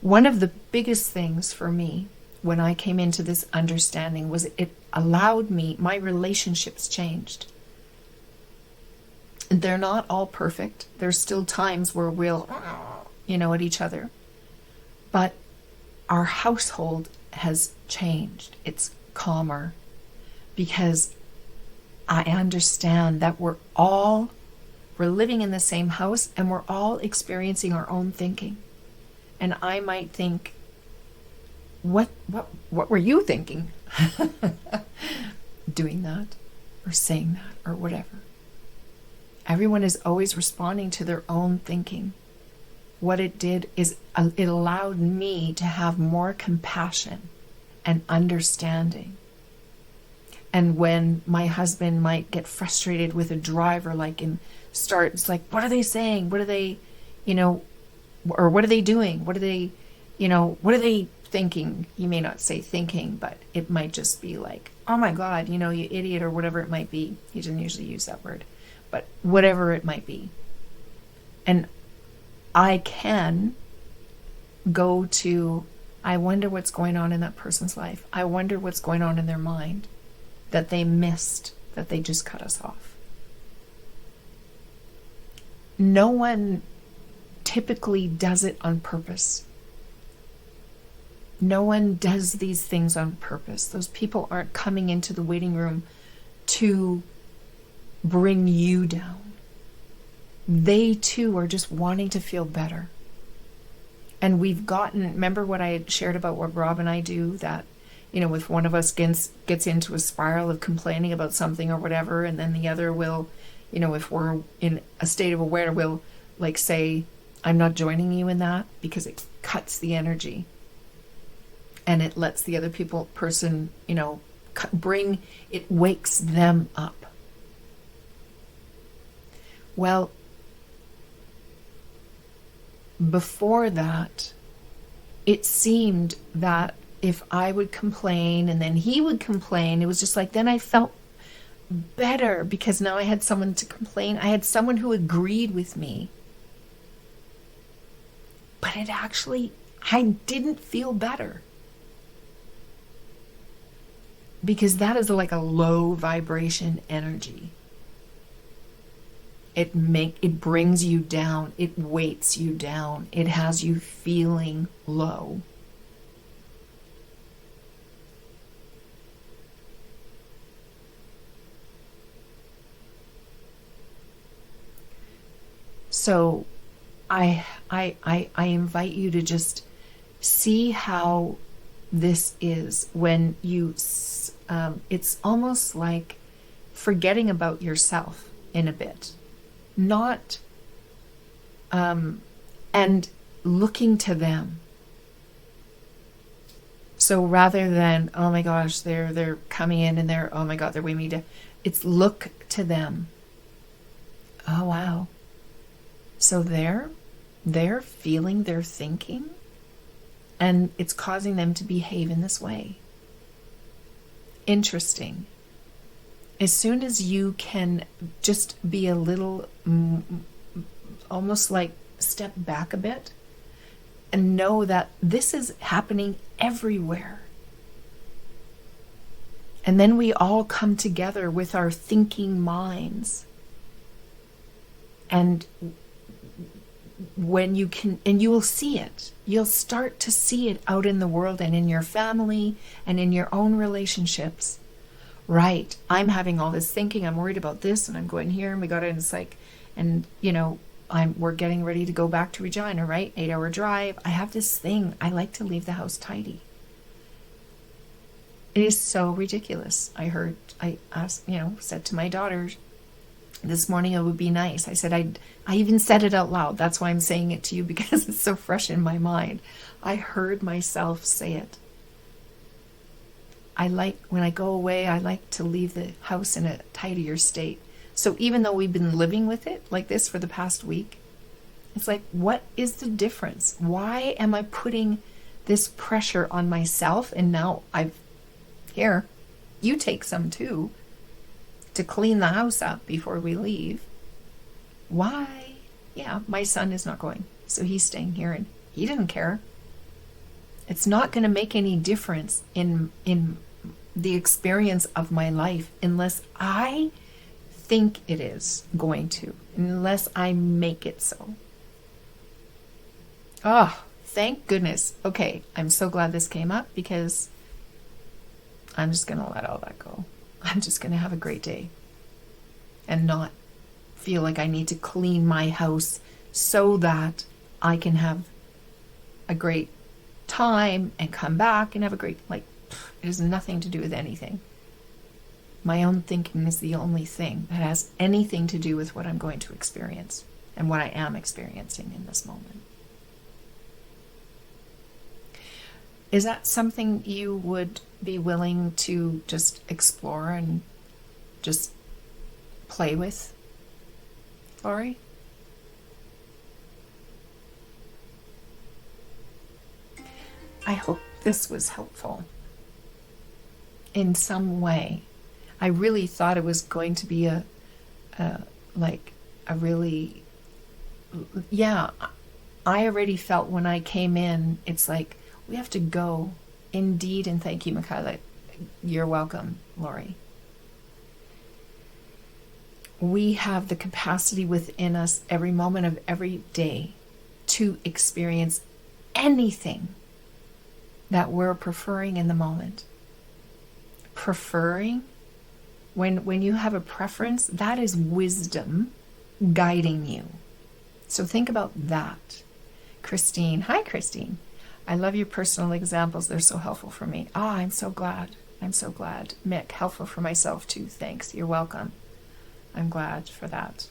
One of the biggest things for me when I came into this understanding was it allowed me, my relationships changed. They're not all perfect. There's still times where we'll, at each other. But our household has changed. It's calmer because I understand that we're living in the same house and we're all experiencing our own thinking. And I might think, what were you thinking? Doing that or saying that or whatever. Everyone is always responding to their own thinking. What it did is it allowed me to have more compassion and understanding. And when my husband might get frustrated with a driver, it's like, what are they saying? What are they, or what are they doing? What are they, what are they thinking? You may not say thinking, but it might just be like, oh my God, you idiot, or whatever it might be. He doesn't usually use that word, but whatever it might be. And I can go to, I wonder what's going on in that person's life. I wonder what's going on in their mind that they missed, that they just cut us off. No one typically does it on purpose. No one does these things on purpose. Those people aren't coming into the waiting room to bring you down. They too are just wanting to feel better. And remember what I had shared about what Rob and I do, that, if one of us gets into a spiral of complaining about something or whatever, and then the other will, if we're in a state of awareness, will say, I'm not joining you in that, because it cuts the energy. And it lets the other person, it wakes them up. Well, before that, it seemed that if I would complain and then he would complain, it was just like, then I felt better because now I had someone to complain. I had someone who agreed with me. But I didn't feel better. Because that is like a low vibration energy. It brings you down. It weights you down. It has you feeling low. So I invite you to just see how this is when you, it's almost like forgetting about yourself in a bit. Not, and looking to them. So rather than, oh my gosh, they're coming in and oh my God, they're weighing me down. It's look to them. Oh wow. So they're feeling their thinking, and it's causing them to behave in this way. Interesting. As soon as you can just be a little, almost like step back a bit and know that this is happening everywhere. And then we all come together with our thinking minds. And when you can, and you will see it, you'll start to see it out in the world and in your family and in your own relationships. Right, I'm having all this thinking, I'm worried about this, and I'm going here, and we got it, and it's like, and we're getting ready to go back to Regina, right? 8-hour drive. I have this thing, I like to leave the house tidy. It is so ridiculous. I asked, said to my daughter, This morning it would be nice. I said, I even said it out loud. That's why I'm saying it to you, because it's so fresh in my mind. I heard myself say it. When I go away, I like to leave the house in a tidier state. So even though we've been living with it like this for the past week, it's like, what is the difference? Why am I putting this pressure on myself? And now here, you take some too, to clean the house up before we leave. Why? Yeah, my son is not going, so he's staying here, and he didn't care. It's not going to make any difference in the experience of my life unless I think it is going to, unless I make it so. Oh, thank goodness. Okay, I'm so glad this came up, because I'm just going to let all that go. I'm just going to have a great day and not feel like I need to clean my house so that I can have a great time and come back and have a great, it has nothing to do with anything. My own thinking is the only thing that has anything to do with what I'm going to experience and what I am experiencing in this moment. Is that something you would be willing to just explore and just play with, Laurie? I hope this was helpful in some way. I really thought it was going to be I already felt when I came in, it's like, we have to go. Indeed, and thank you, Michaela. You're welcome, Laurie. We have the capacity within us every moment of every day to experience anything that we're preferring in the moment. Preferring, when you have a preference, that is wisdom guiding you. So think about that. Christine, hi Christine. I love your personal examples. They're so helpful for me. I'm so glad. I'm so glad. Mick, helpful for myself too. Thanks. You're welcome. I'm glad for that.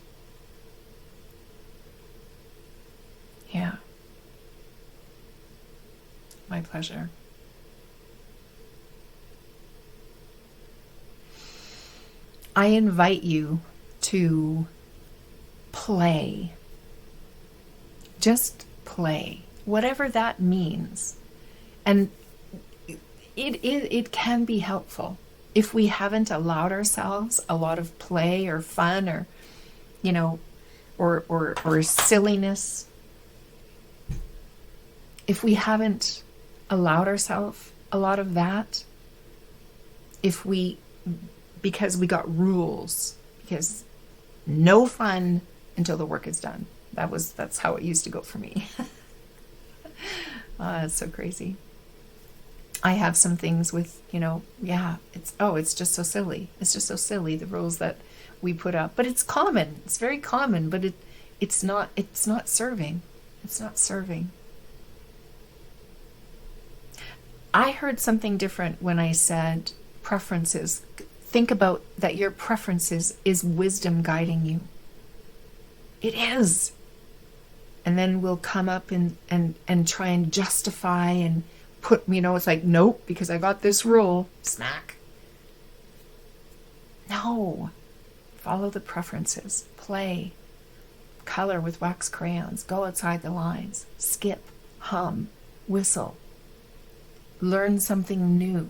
Yeah. My pleasure. I invite you to play. Just play. Whatever that means. And it can be helpful if we haven't allowed ourselves a lot of play or fun or, or silliness. If we haven't allowed ourselves a lot of that, because we got rules, because no fun until the work is done. That's how it used to go for me. That's so crazy. I have some things with, it's just so silly. It's just so silly, the rules that we put up. But it's common. It's very common, but it's not serving. It's not serving. I heard something different when I said preferences. Think about that your preferences is wisdom guiding you. It is. And then we'll come up and try and justify and put, it's like, nope, because I got this rule. Smack. No. Follow the preferences. Play. Color with wax crayons. Go outside the lines. Skip. Hum. Whistle. Learn something new.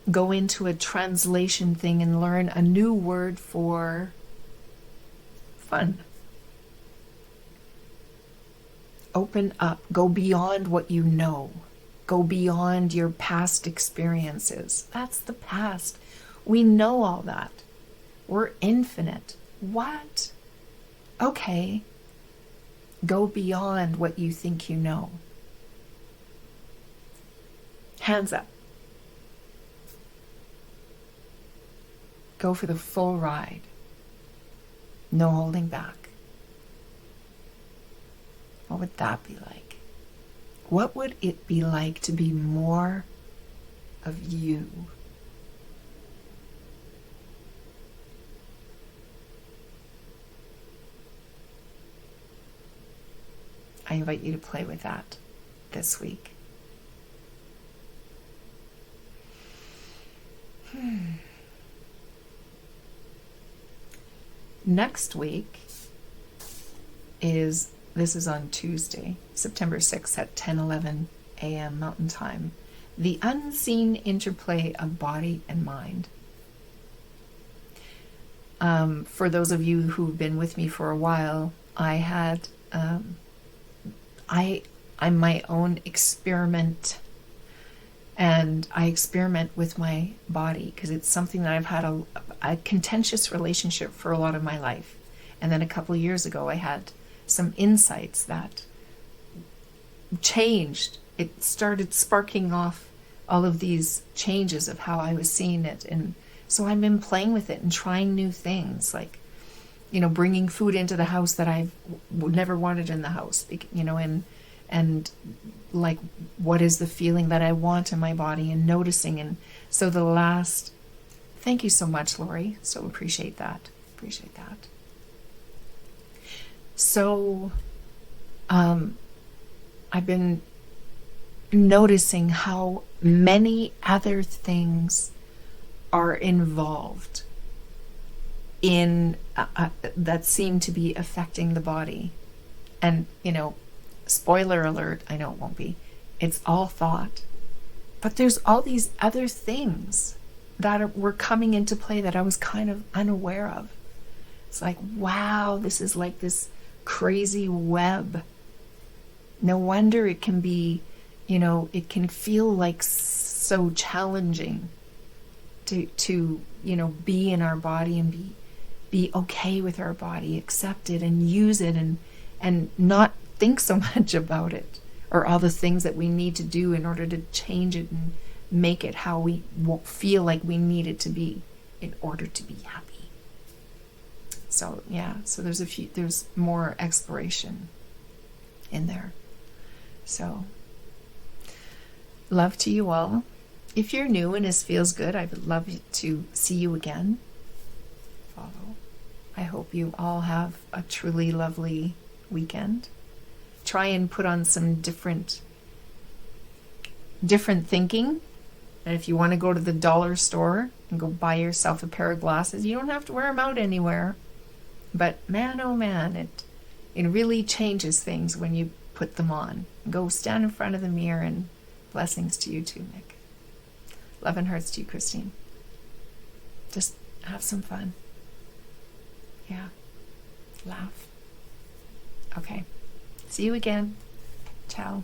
Go into a translation thing and learn a new word for fun. Open up. Go beyond what you know. Go beyond your past experiences. That's the past. We know all that. We're infinite. What? Okay. Go beyond what you think you know. Hands up. Go for the full ride. No holding back. What would that be like? What would it be like to be more of you? I invite you to play with that this week. Next week this is on Tuesday, September 6th at 10:11 a.m. Mountain Time. The unseen interplay of body and mind. For those of you who've been with me for a while, I'm my own experiment, and I experiment with my body because it's something that I've had a contentious relationship for a lot of my life. And then a couple of years ago, I had some insights that changed. It started sparking off all of these changes of how I was seeing it. And so I've been playing with it and trying new things, like, bringing food into the house that I've never wanted in the house, and like, what is the feeling that I want in my body, and noticing. And so thank you so much, Lori. So appreciate that. So, I've been noticing how many other things are involved in that seem to be affecting the body. And, spoiler alert, I know it won't be. It's all thought. But there's all these other things that were coming into play that I was kind of unaware of. It's like, wow, this is like this crazy web. No wonder it can be, it can feel like so challenging to be in our body and be okay with our body, accept it and use it, and not think so much about it, or all the things that we need to do in order to change it and make it how we won't feel like we need it to be in order to be happy. So there's more exploration in there. So love to you all. If you're new and this feels good, I would love to see you again. Follow. I hope you all have a truly lovely weekend. Try and put on some different thinking. And if you want to go to the dollar store and go buy yourself a pair of glasses, you don't have to wear them out anywhere. But man, oh man, it really changes things when you put them on. Go stand in front of the mirror, and blessings to you too, Mick. Love and hearts to you, Christine. Just have some fun. Yeah. Laugh. Okay. See you again. Ciao.